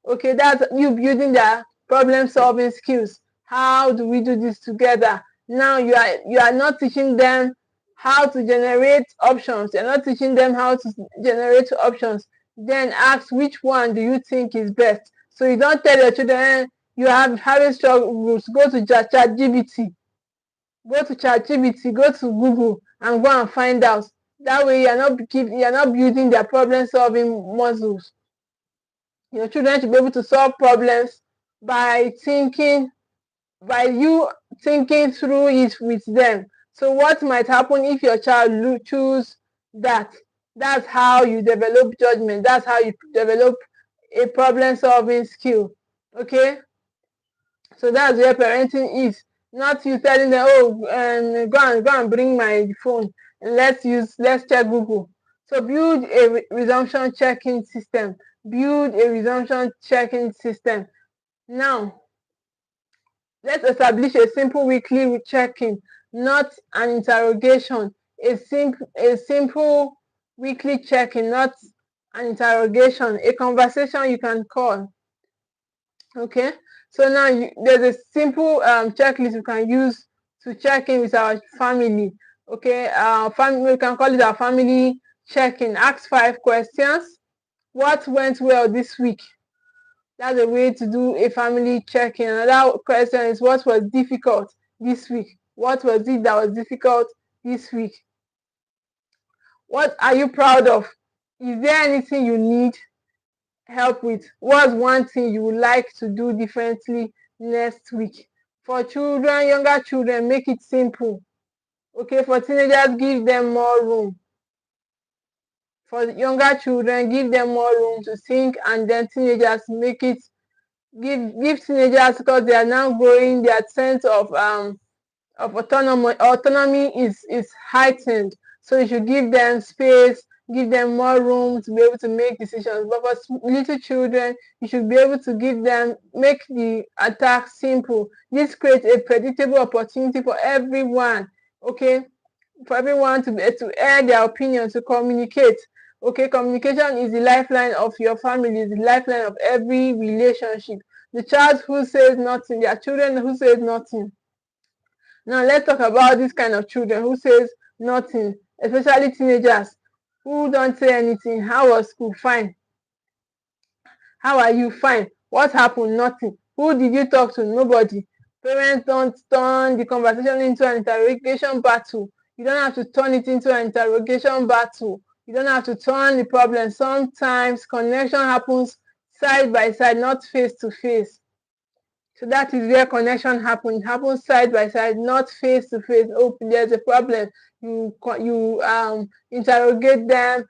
Okay, that's you building their problem solving skills. How do we do this together? Now you are not teaching them how to generate options. You're not teaching them how to generate options. Then ask, which one do you think is best? So you don't tell your children you are having struggles, go to ChatGPT, go to Google and go and find out. That way you're not building their problem solving muscles. Your children should be able to solve problems by you thinking through it with them. So what might happen if your child choose that? That's how you develop judgment. That's how you develop a problem solving skill. Okay? So that's where parenting is. Not you telling them, oh, go and bring my phone and let's check Google. So build a resumption checking system. Build a resumption checking system. Now, let's establish a simple weekly check-in, not an interrogation. A simple weekly check-in, not an interrogation. A conversation you can call. Okay, so now there's a simple checklist you can use to check in with our family. Okay, we can call it our family check-in. Ask 5 questions. What went well this week? That's a way to do a family check-in. Another question is, what was difficult this week? What was it that was difficult this week? What are you proud of? Is there anything you need help with? What's one thing you would like to do differently next week? For children, younger children, make it simple. Okay, for teenagers, give them more room. For younger children, give them more room to think, and then teenagers, make it give teenagers, because they are now growing, their sense of autonomy is heightened. So you should give them space, give them more room to be able to make decisions. But for little children, you should be able to make the attack simple. This creates a predictable opportunity for everyone. Okay, for everyone to air their opinion, to communicate. Okay, communication is the lifeline of your family, is the lifeline of every relationship. The child who says nothing, there are children who says nothing. Now let's talk about this kind of children who says nothing, especially teenagers who don't say anything. How was school? Fine. How are you? Fine. What happened? Nothing. Who did you talk to? Nobody. Parents don't turn the conversation into an interrogation battle. You don't have to turn it into an interrogation battle. You don't have to turn the problem. Sometimes connection happens side by side, not face to face. So that is where connection happens. It happens side by side, not face to face. Oh, there's a problem. You interrogate them.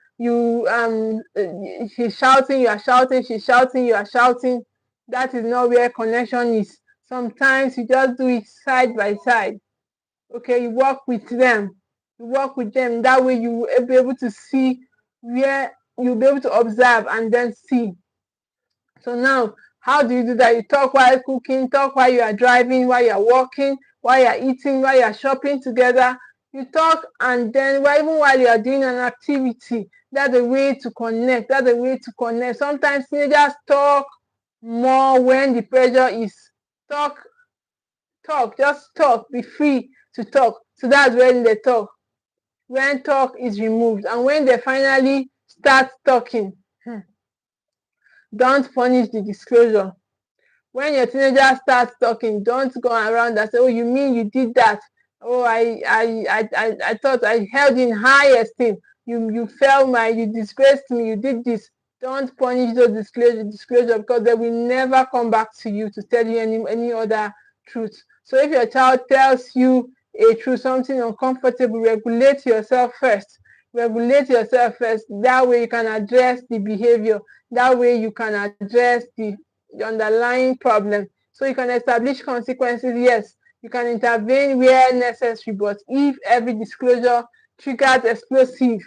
She's shouting, you are shouting. She's shouting, you are shouting. That is not where connection is. Sometimes you just do it side by side. Okay, you work with them. That way you will be able to see where you'll be able to observe and then see. So now, how do you do that? You talk while cooking, talk while you are driving, while you are walking, while you are eating, while you are shopping together. You talk, and then even while you are doing an activity. That's a way to connect. Sometimes teenagers talk more when the pressure is talk, just talk, be free to talk. So that's when they talk. When talk is removed, and when they finally start talking, don't punish the disclosure. When your teenager starts talking, don't go around and say, oh, you mean you did that? Oh, I thought I held in high esteem. You disgraced me, you did this. Don't punish those disclosure, because they will never come back to you to tell you any other truth. So if your child tells you a truth, something uncomfortable, regulate yourself first. That way you can address the behavior. That way you can address the underlying problem. So you can establish consequences. Yes, You can intervene where necessary, but if every disclosure triggers explosive,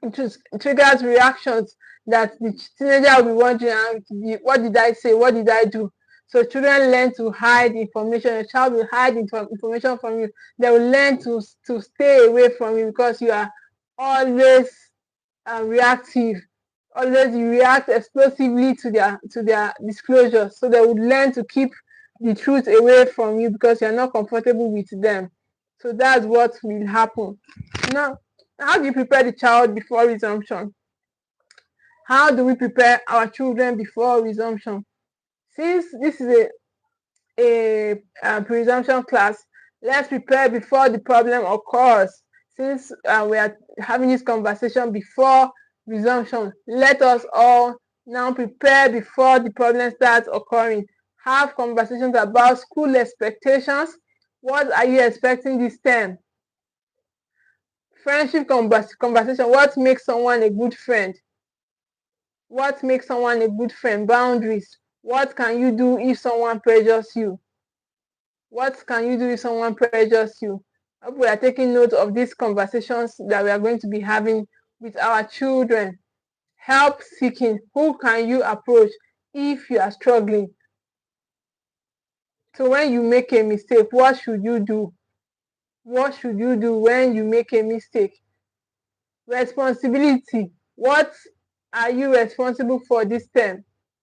it triggers reactions that the teenager will be wondering, what did I say? What did I do? So children learn to hide information. A child will hide information from you. They will learn to stay away from you because you are always reactive. Always you react explosively to their disclosure. So they would learn to keep the truth away from you because you're not comfortable with them. So that's what will happen. Now, how do you prepare the child before resumption? How do we prepare our children before resumption? Since this is a pre-resumption class, let's prepare before the problem occurs. Since we are having this conversation before resumption, let us all now prepare before the problem starts occurring. Have conversations about school expectations. What are you expecting this term? Friendship conversation. What makes someone a good friend? What makes someone a good friend? Boundaries. What can you do if someone pressures you? What can you do if someone pressures you? I hope we are taking note of these conversations that we are going to be having with our children. Help seeking. Who can you approach if you are struggling? So when you make a mistake, what should you do? What should you do when you make a mistake? Responsibility. What are you responsible for this term?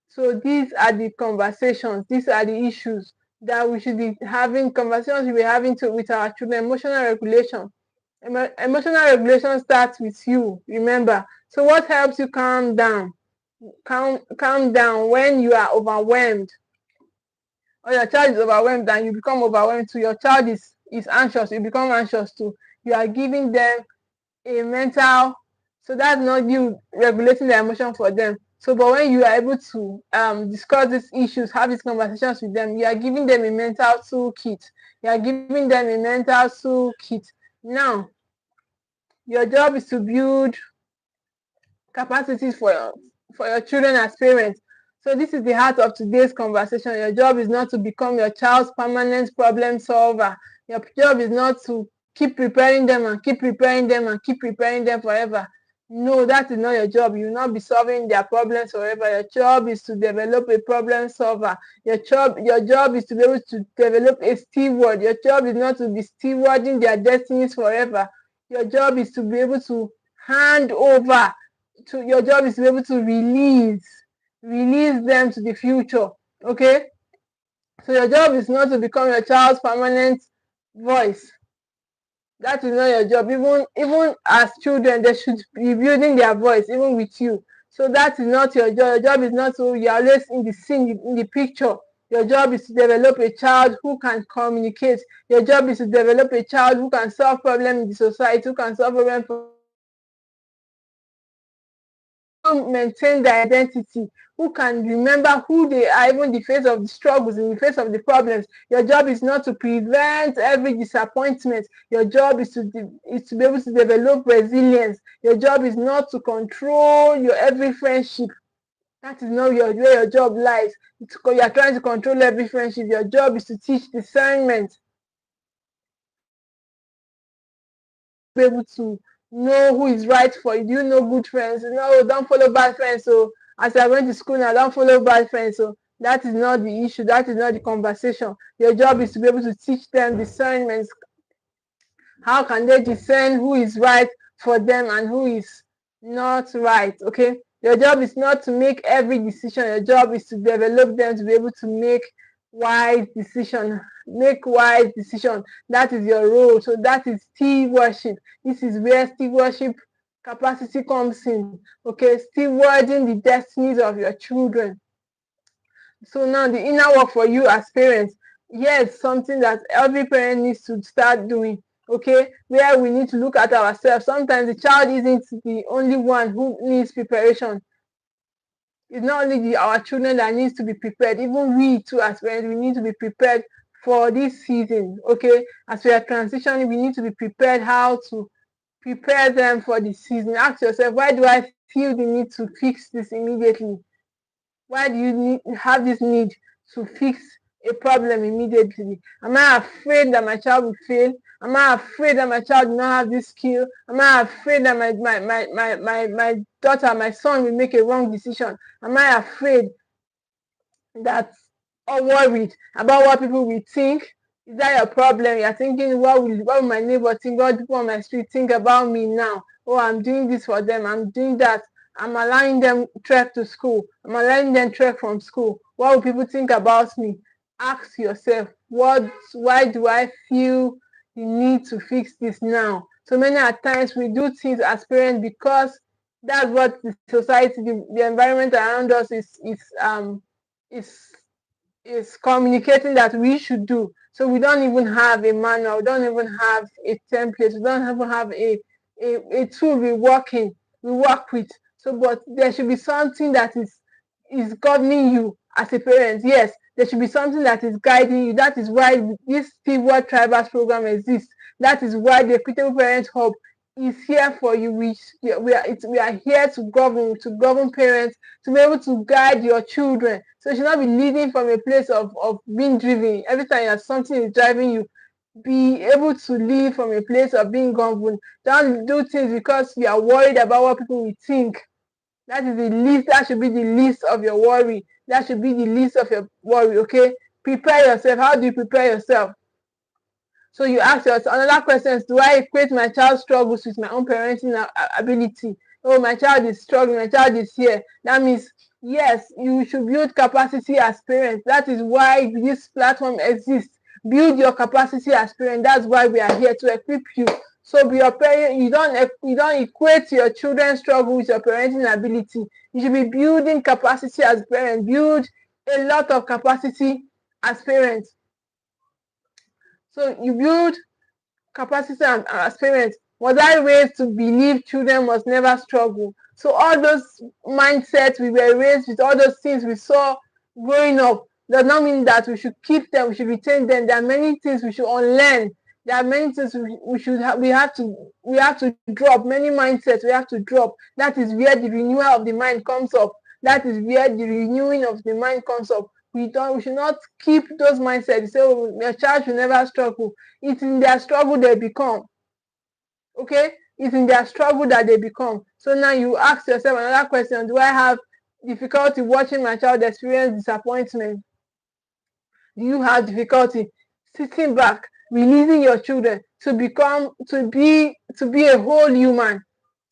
So these are the conversations, these are the issues that we should be having, conversations we'll be having with our children. Emotional regulation. Emotional regulation starts with you, remember. So what helps you calm down? Calm down when you are overwhelmed, or your child is overwhelmed and you become overwhelmed too. Your child is anxious, you become anxious too. You are giving them a mental, so that's not you regulating the emotion for them. So but when you are able to discuss these issues, have these conversations with them, you are giving them a mental toolkit. You are giving them a mental toolkit. Now your job is to build capacities for your children as parents. So this is the heart of today's conversation. Your job is not to become your child's permanent problem solver. Your job is not to keep preparing them and keep preparing them and keep preparing them forever. No, that is not your job. You will not be solving their problems forever. Your job is to develop a problem solver. Your job is to be able to develop a steward. Your job is not to be stewarding their destinies forever. Your job is to be able to hand over. Your job is to be able to release them to the future. Okay, so your job is not to become your child's permanent voice. That is not your job. Even as children, they should be building their voice even with you. So that is not your job. Your job is not to, you're always in the scene, in the picture. Your job is to develop a child who can communicate. Your job is to develop a child who can solve problems in the society, who can solve problems for maintain their identity, who can remember who they are, even in the face of the struggles, in the face of the problems. Your job is not to prevent every disappointment. Your job is to be able to develop resilience. Your job is not to control your every friendship. That is not where your job lies. You are trying to control every friendship. Your job is to teach discernment. Be able to know who is right for you. Do you know good friends? No, don't follow bad friends. So as I went to school now, don't follow bad friends. So that is not the issue. That is not the conversation. Your job is to be able to teach them discernment. How can they discern who is right for them and who is not right? Okay. Your job is not to make every decision. Your job is to develop them to be able to make wise decision. Make wise decision. That is your role. So that is stewardship. This is where stewardship capacity comes in. Okay, stewarding the destinies of your children. So now the inner work for you as parents, yes, something that every parent needs to start doing. Okay, where we need to look at ourselves. Sometimes the child isn't the only one who needs preparation. It's not only our children that needs to be prepared. Even we too as parents, we need to be prepared for this season. Okay, as we are transitioning, we need to be prepared how to prepare them for the season. Ask yourself, why do I feel the need to fix this immediately? Why do you have this need to fix a problem immediately? Am I afraid that my child will fail? Am I afraid that my child will not have this skill? Am I afraid that my daughter, my son will make a wrong decision? Am I afraid that, or worried about what people will think? Is that your problem? You're thinking, what will my neighbor think? What people on my street think about me now? Oh, I'm doing this for them. I'm doing that. I'm allowing them trek to school. I'm allowing them trek from school. What will people think about me? Ask yourself, why do I feel the need to fix this now? So many times we do things as parents because that's what the society, the environment around us is is communicating that we should do. So we don't even have a manual, we don't even have a template, we don't even have a tool we work with. So but there should be something that is governing you as a parent. Yes, there should be something that is guiding you. That is why this Steward Tribals program exists. That is why the Equitable Parent Hub is here for you. We are here to govern parents, to be able to guide your children. So you should not be leading from a place of being driven. Every time something is driving you, be able to lead from a place of being governed. Don't do things because you are worried about what people will think. That is the least, that should be the least of your worry. That should be the least of your worry, okay? Prepare yourself. How do you prepare yourself? So you ask yourself, another question is, do I equate my child's struggles with my own parenting ability? Oh, my child is struggling, my child is here. That means, yes, you should build capacity as parents. That is why this platform exists. Build your capacity as parents. That's why we are here, to equip you. So be your parent. You don't equate your children's struggle with your parenting ability. You should be building capacity as parents. Build a lot of capacity as parents. So you build capacity as parents. Was I raised to believe children must never struggle? So all those mindsets we were raised with, all those things we saw growing up, does not mean that we should keep them, we should retain them. There are many things we should unlearn. There are many things we have to drop. Many mindsets we have to drop. That is where the renewal of the mind comes up. That is where the renewing of the mind comes up. We should not keep those mindsets. You say, oh, your child should never struggle. It's in their struggle they become. Okay? It's in their struggle that they become. So now you ask yourself another question. Do I have difficulty watching my child experience disappointment? Do you have difficulty sitting back, releasing your children to be a whole human?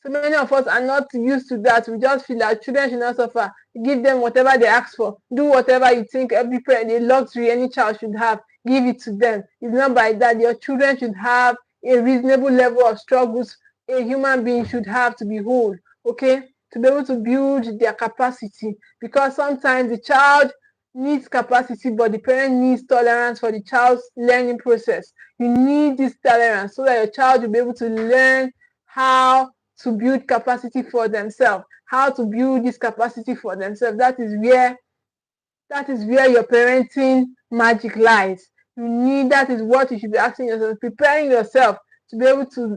So many of us are not used to that. We just feel that children should not suffer. Give them whatever they ask for. Do whatever you think every parent, a luxury any child should have. Give it to them. It's not by that. Your children should have a reasonable level of struggles a human being should have to be whole. Okay? To be able to build their capacity. Because sometimes the child needs capacity, but the parent needs tolerance for the child's learning process. You need this tolerance so that your child will be able to learn how to build capacity for themselves, how to build this capacity for themselves. That is where your parenting magic lies. That is what you should be asking yourself, preparing yourself to be able to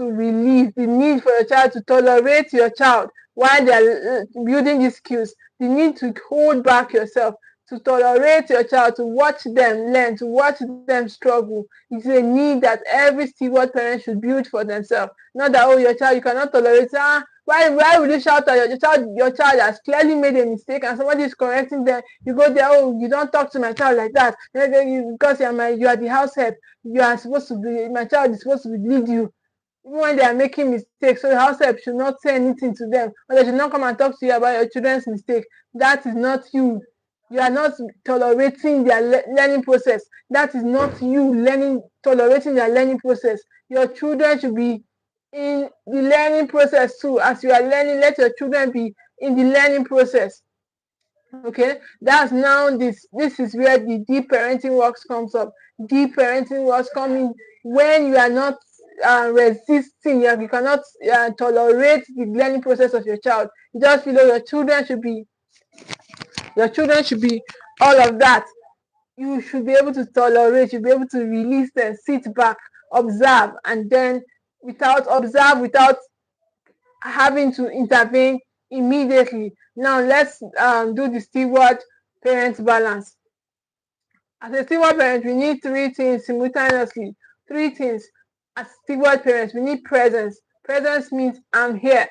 release the need for your child, to tolerate your child while they are building these skills. The need to hold back yourself, to tolerate your child, to watch them learn, to watch them struggle. It's a need that every steward parent should build for themselves. Not that, oh, your child, you cannot tolerate, why would you shout at your child has clearly made a mistake and somebody is correcting them? You go there, oh, you don't talk to my child like that because you are the house help. You are supposed to be, my child is supposed to lead you. Even when they are making mistakes, so the house help should not say anything to them, or they should not come and talk to you about your children's mistake. That is not you. You are not tolerating their learning process. That is not you tolerating their learning process. Your children should be in the learning process too. As you are learning, let your children be in the learning process. Okay, that's now this is where the deep parenting works comes up. Deep parenting works coming when you are not resisting, you cannot tolerate the learning process of your child. You just feel your children should be all of that. You should be able to tolerate, you'll be able to release them, sit back, observe, and then without having to intervene immediately. Now let's do the steward parent balance. As a steward parent, we need three things simultaneously. Three things. As steward parents, we need presence. Presence means I'm here.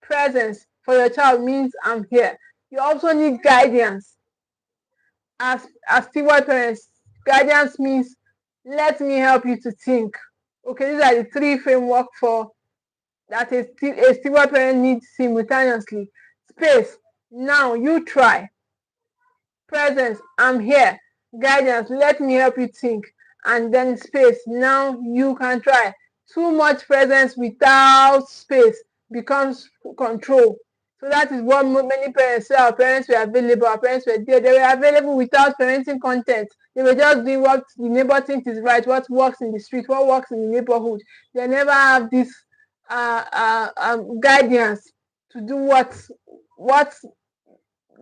Presence for your child means I'm here. You also need guidance. As steward parents, guidance means let me help you to think. Okay, these are the three framework for that a steward parent needs simultaneously. Space. Now you try. Presence, I'm here. Guidance, let me help you think. And then space, now you can try. Too much presence without space becomes control. So that is what many parents say. Our parents were available, our parents were there. They were available without parenting content. They were just doing what the neighbor thinks is right, what works in the street, what works in the neighborhood. They never have this guidance to do what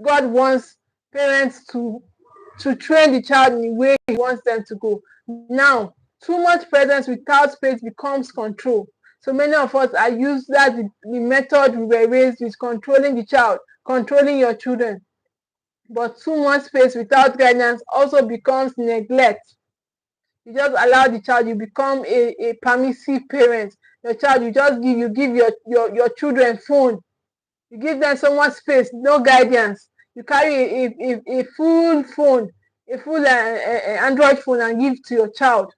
God wants parents to train the child in the way he wants them to go. Now, too much presence without space becomes control. So many of us are used that the method we were raised with controlling the child, controlling your children. But too much space without guidance also becomes neglect. You just allow the child, you become a permissive parent. Your child, you give your children phone. You give them so much space, no guidance. You carry a full phone, a full Android phone and give to your child.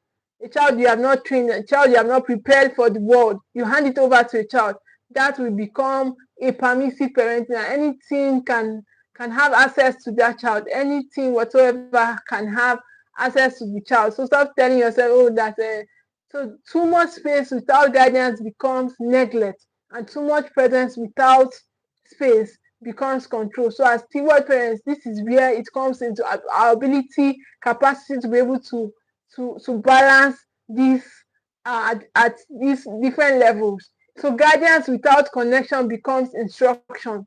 A child you have not trained, a child you have not prepared for the world. You hand it over to a child. That will become a permissive parenting. Anything can have access to that child. Anything whatsoever can have access to the child. So stop telling yourself, oh, that. So too much space without guidance becomes neglect, and too much presence without space becomes control. So as steward parents, this is where it comes into our ability, capacity to be able to balance this at these different levels. So guidance without connection becomes instruction.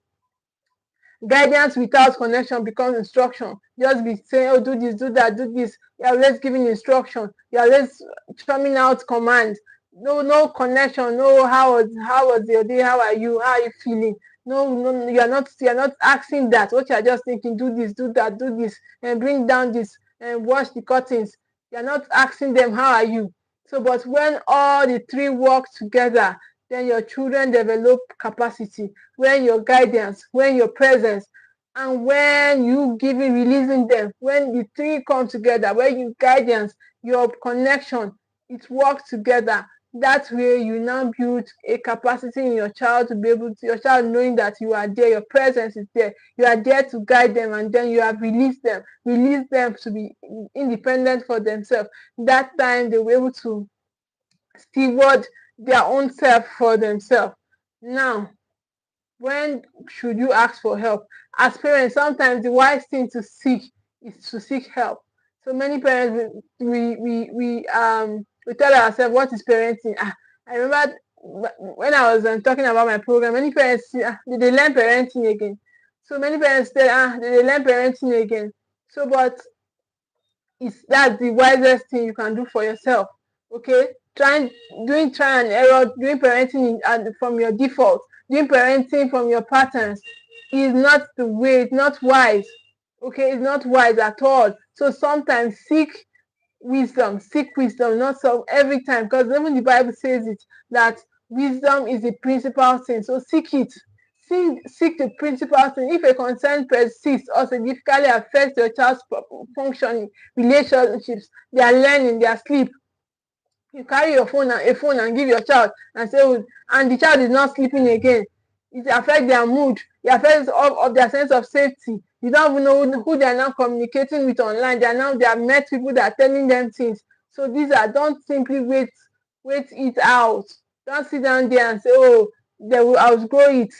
Guidance without connection becomes instruction. Just be saying, oh, do this, do that, do this. You're always giving instruction. You're always churning out commands. No connection. No, how was your day? How are you? How are you feeling? No, you're not asking that. What you're just thinking, do this, do that, do this, and bring down this, and wash the curtains. You're not asking them, how are you? So, but when all the three work together, then your children develop capacity. When your guidance, when your presence, and when you giving, releasing them, when the three come together, when you guidance, your connection, it works together. That way you now build a capacity in your child to be able to, your child knowing that you are there, your presence is there, you are there to guide them, and then you have released them to be independent for themselves. That time they were able to steward their own self for themselves. Now, when should you ask for help? As parents, sometimes the wise thing to seek is to seek help. So many parents, we tell ourselves, what is parenting? I remember when I was talking about my program, many parents did they learn parenting again? So many parents say, did they learn parenting again? So, but that's the wisest thing you can do for yourself. Okay, doing trial and error, doing parenting from your default, doing parenting from your patterns is not the way. It's not wise. Okay, it's not wise at all. So sometimes seek wisdom, not so every time, because even the Bible says it, that wisdom is the principal thing. So seek it. Seek the principal thing. If a concern persists or significantly affects your child's functioning, relationships, their learning, their sleep, you carry a phone and give your child and say, oh, and the child is not sleeping again. It affects their mood. It affects of their sense of safety. You don't even know who they are now communicating with online. They have met people that are telling them things. So these are, don't simply wait it out. Don't sit down there and say, oh, they will outgrow it.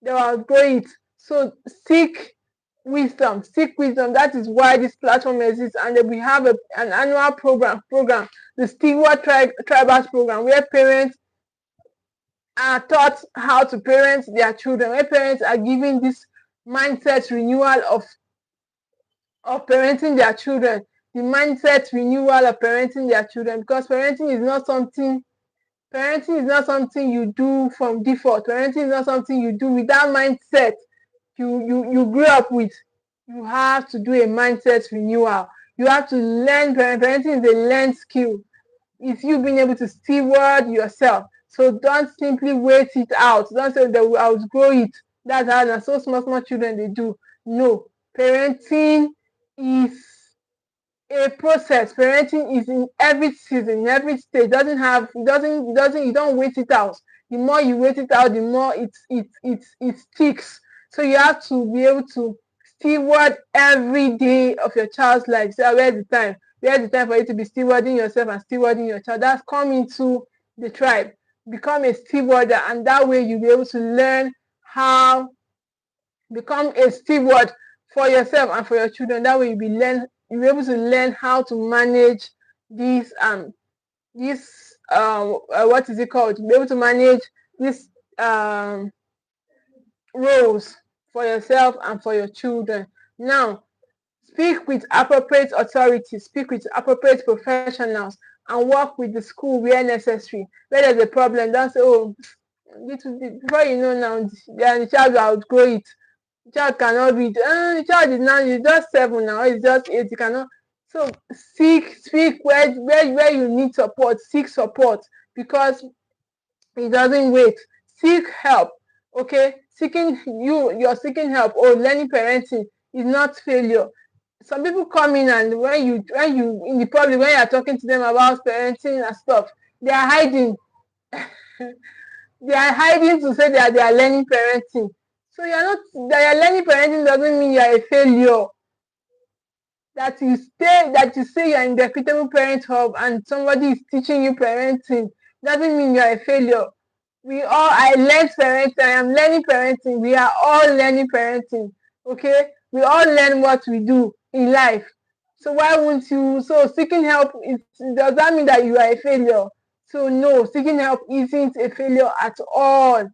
They will outgrow it. So seek wisdom. That is why this platform exists, and we have an annual program, the Steward Tribals program, where parents are taught how to parent their children, where parents are given this mindset renewal of parenting their children, the mindset renewal of parenting their children, because parenting is not something you do from default. Parenting is not something you do with that mindset you grew up with. You have to do a mindset renewal. You have to learn. Parenting is a learned skill. It's you being able to steward yourself. So don't simply wait it out. Don't say that will outgrow it. That's how so small children they do. No, parenting is a process. Parenting is in every season, in every stage. You don't wait it out. The more you wait it out, the more it sticks. So you have to be able to steward every day of your child's life. So where's the time? Where's the time for you to be stewarding yourself and stewarding your child? That's come into the tribe. Become a stewarder, and that way you'll be able to learn how become a steward for yourself and for your children. That way you'll be able to learn how to manage these what is it called? Be able to manage these roles for yourself and for your children. Now, speak with appropriate authority, speak with appropriate professionals, and work with the school where necessary. Where there's a problem, don't say, oh, before you know now, the child will outgrow it. The child cannot read. The child is now, he's just 7 now, he's just 8, he cannot. So speak where you need support, seek support, because it doesn't wait. Seek help. Okay, you're seeking help or learning parenting is not failure. Some people come in, and when you in the public, when you're talking to them about parenting and stuff, they are hiding. They are hiding to say that they are learning parenting. So you're learning parenting doesn't mean you're a failure. That you say you're in the equitable parent hub and somebody is teaching you parenting doesn't mean you're a failure. I learned parenting, I am learning parenting, we are all learning parenting. Okay? We all learn what we do in life. So why won't you? So seeking help, does that mean that you are a failure? So no, seeking help isn't a failure at all.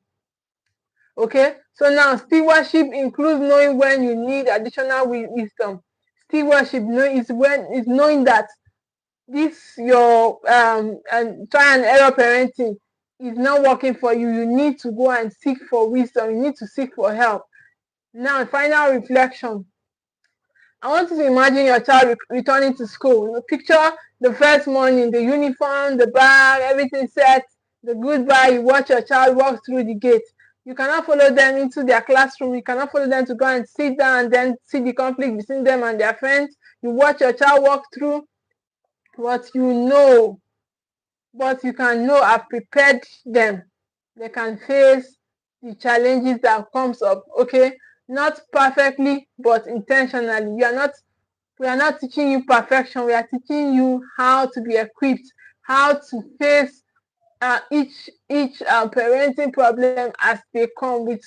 Okay? So now stewardship includes knowing when you need additional wisdom. Stewardship is knowing that this your and try and error parenting is not working for you. You need to go and seek for wisdom. You need to seek for help. Now, final reflection. I want you to imagine your child returning to school. Picture the first morning, the uniform, the bag, everything set, the goodbye. You watch your child walk through the gate. You cannot follow them into their classroom. You cannot follow them to go and sit down and then see the conflict between them and their friends. You watch your child walk through. What you can know, I've prepared them. They can face the challenges that comes up. Okay, not perfectly, but intentionally. We are not teaching you perfection. We are teaching you how to be equipped, how to face each parenting problem as they come with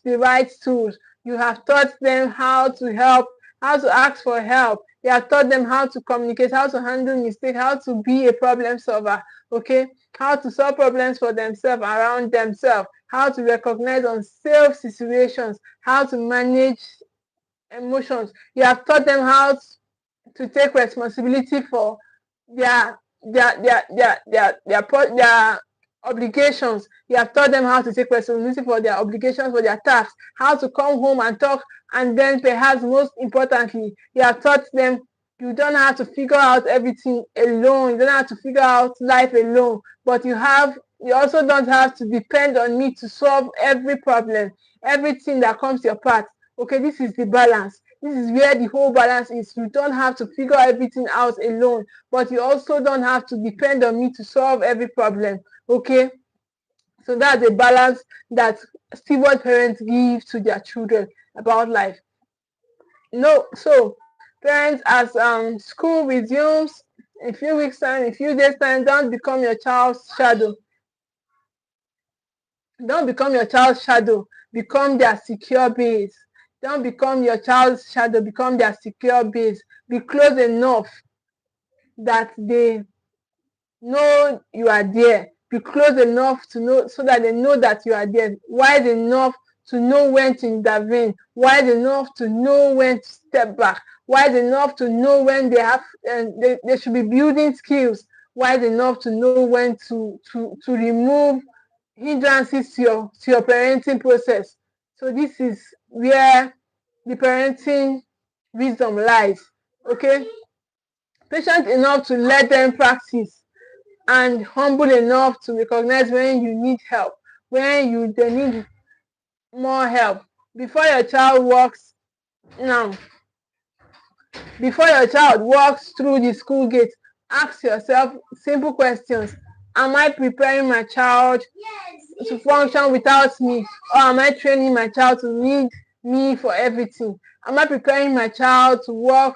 the right tools. You have taught them how to help, how to ask for help. You have taught them how to communicate, how to handle mistakes, how to be a problem solver. Okay, how to solve problems for themselves, around themselves, how to recognize unsafe situations, how to manage emotions. You have taught them how to take responsibility for their obligations. You have taught them how to take responsibility for their obligations, for their tasks, how to come home and talk, and then perhaps most importantly, you have taught them you don't have to figure out everything alone. You don't have to figure out life alone, but you also don't have to depend on me to solve every problem, everything that comes your path. Okay, this is the balance. This is where the whole balance is. You don't have to figure everything out alone, but you also don't have to depend on me to solve every problem. Okay, so that's a balance that steward parents give to their children about life. So parents, as school resumes in a few weeks time, in a few days time, don't become your child's shadow. Don't become your child's shadow. Become their secure base. Don't become your child's shadow. Become their secure base. Be close enough that they know you are there. Be close enough to know, so that they know that you are there. Wide enough to know when to intervene. Wide enough to know when to step back. Wide enough to know when they should be building skills. Wide enough to know when to remove hindrances to your parenting process. So this is where the parenting wisdom lies. Okay. Patient enough to let them practice, and humble enough to recognize when you need help, when they need more help. Before your child walks now, before your child walks through the school gate, ask yourself simple questions. Am I preparing my child to function without me, or am I training my child to need me for everything? Am I preparing my child to work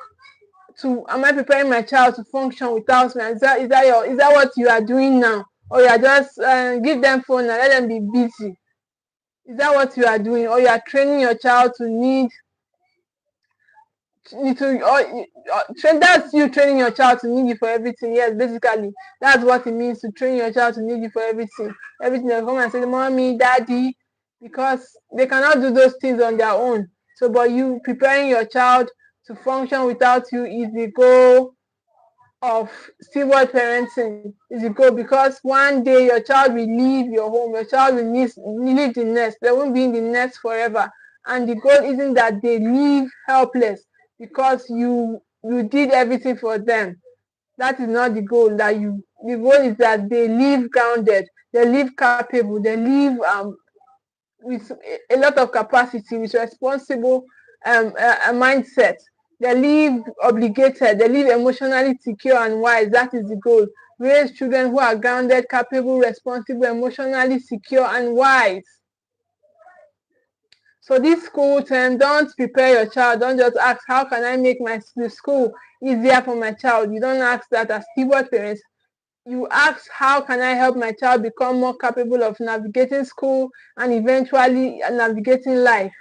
am I preparing my child to function without me? Is that what you are doing now? Or you are just give them phone and let them be busy? Is that what you are doing? Or you are training your child to that's you training your child to need you for everything. Yes, basically that's what it means to train your child to need you for everything. Everything they come and say, mommy, daddy, because they cannot do those things on their own. So, but you preparing your child to function without you is the goal of steward parenting. Is the goal, because one day your child will leave your home, your child will leave the nest. They won't be in the nest forever. And the goal isn't that they leave helpless because you did everything for them. That is not the goal. The goal is that they live grounded, they live capable, they live with a lot of capacity, with responsible mindset. They live obligated, they live emotionally secure and wise. That is the goal. Raise children who are grounded, capable, responsible, emotionally secure and wise. So this school term, don't prepare your child. Don't just ask, how can I make the school easier for my child? You don't ask that as steward parents. You ask, how can I help my child become more capable of navigating school and eventually navigating life?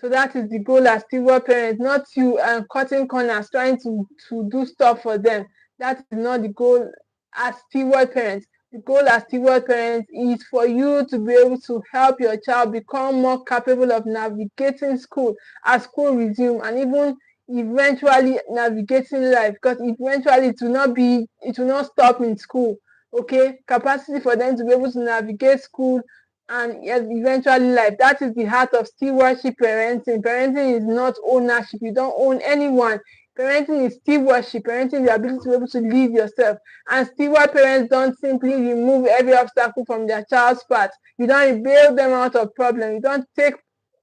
So that is the goal as steward parents, not you cutting corners, trying to do stuff for them. That is not the goal as steward parents. The goal as steward parents is for you to be able to help your child become more capable of navigating school as school resume, and even eventually navigating life, because eventually it will not stop in school. Okay, capacity for them to be able to navigate school and yes, eventually life. That is the heart of stewardship parenting. Parenting is not ownership. You don't own anyone. Parenting is stewardship. Parenting is the ability to be able to lead yourself. And steward parents don't simply remove every obstacle from their child's path. You don't bail them out of problems. You don't take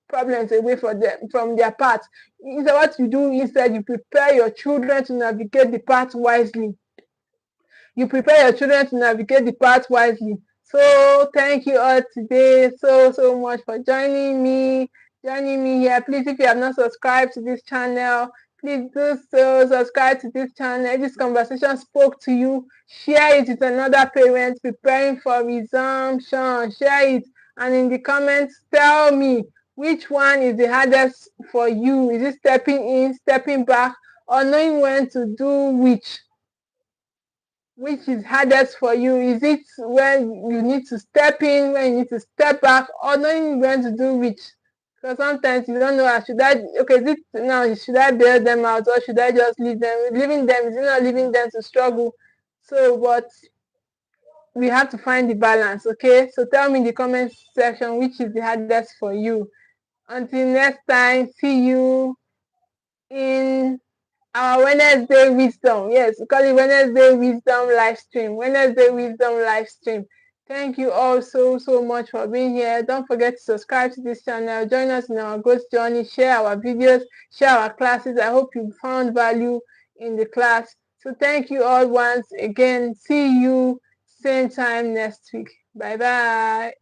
problems away from their path. Instead, what you do instead, you prepare your children to navigate the path wisely. You prepare your children to navigate the path wisely. So thank you all today so much for joining me here. Please, if you have not subscribed to this channel, please do so. Subscribe to this channel. If this conversation spoke to you, share it with another parent preparing for resumption. Share it, and in the comments tell me which one is the hardest for you. Is it stepping in, stepping back, or knowing when to do which? Which is hardest for you? Is it when you need to step in, when you need to step back, or knowing when to do which? Because sometimes you don't know, should I bail them out, or should I just leave them? Leaving them, is it not leaving them to struggle? So, but we have to find the balance, okay? So tell me in the comment section which is the hardest for you. Until next time, see you in our Wednesday wisdom. Yes, we call it Wednesday wisdom live stream. Wednesday wisdom live stream. Thank you all so much for being here. Don't forget to subscribe to this channel. Join us in our growth journey. Share our videos. Share our classes. I hope you found value in the class. So thank you all once again. See you same time next week. Bye bye.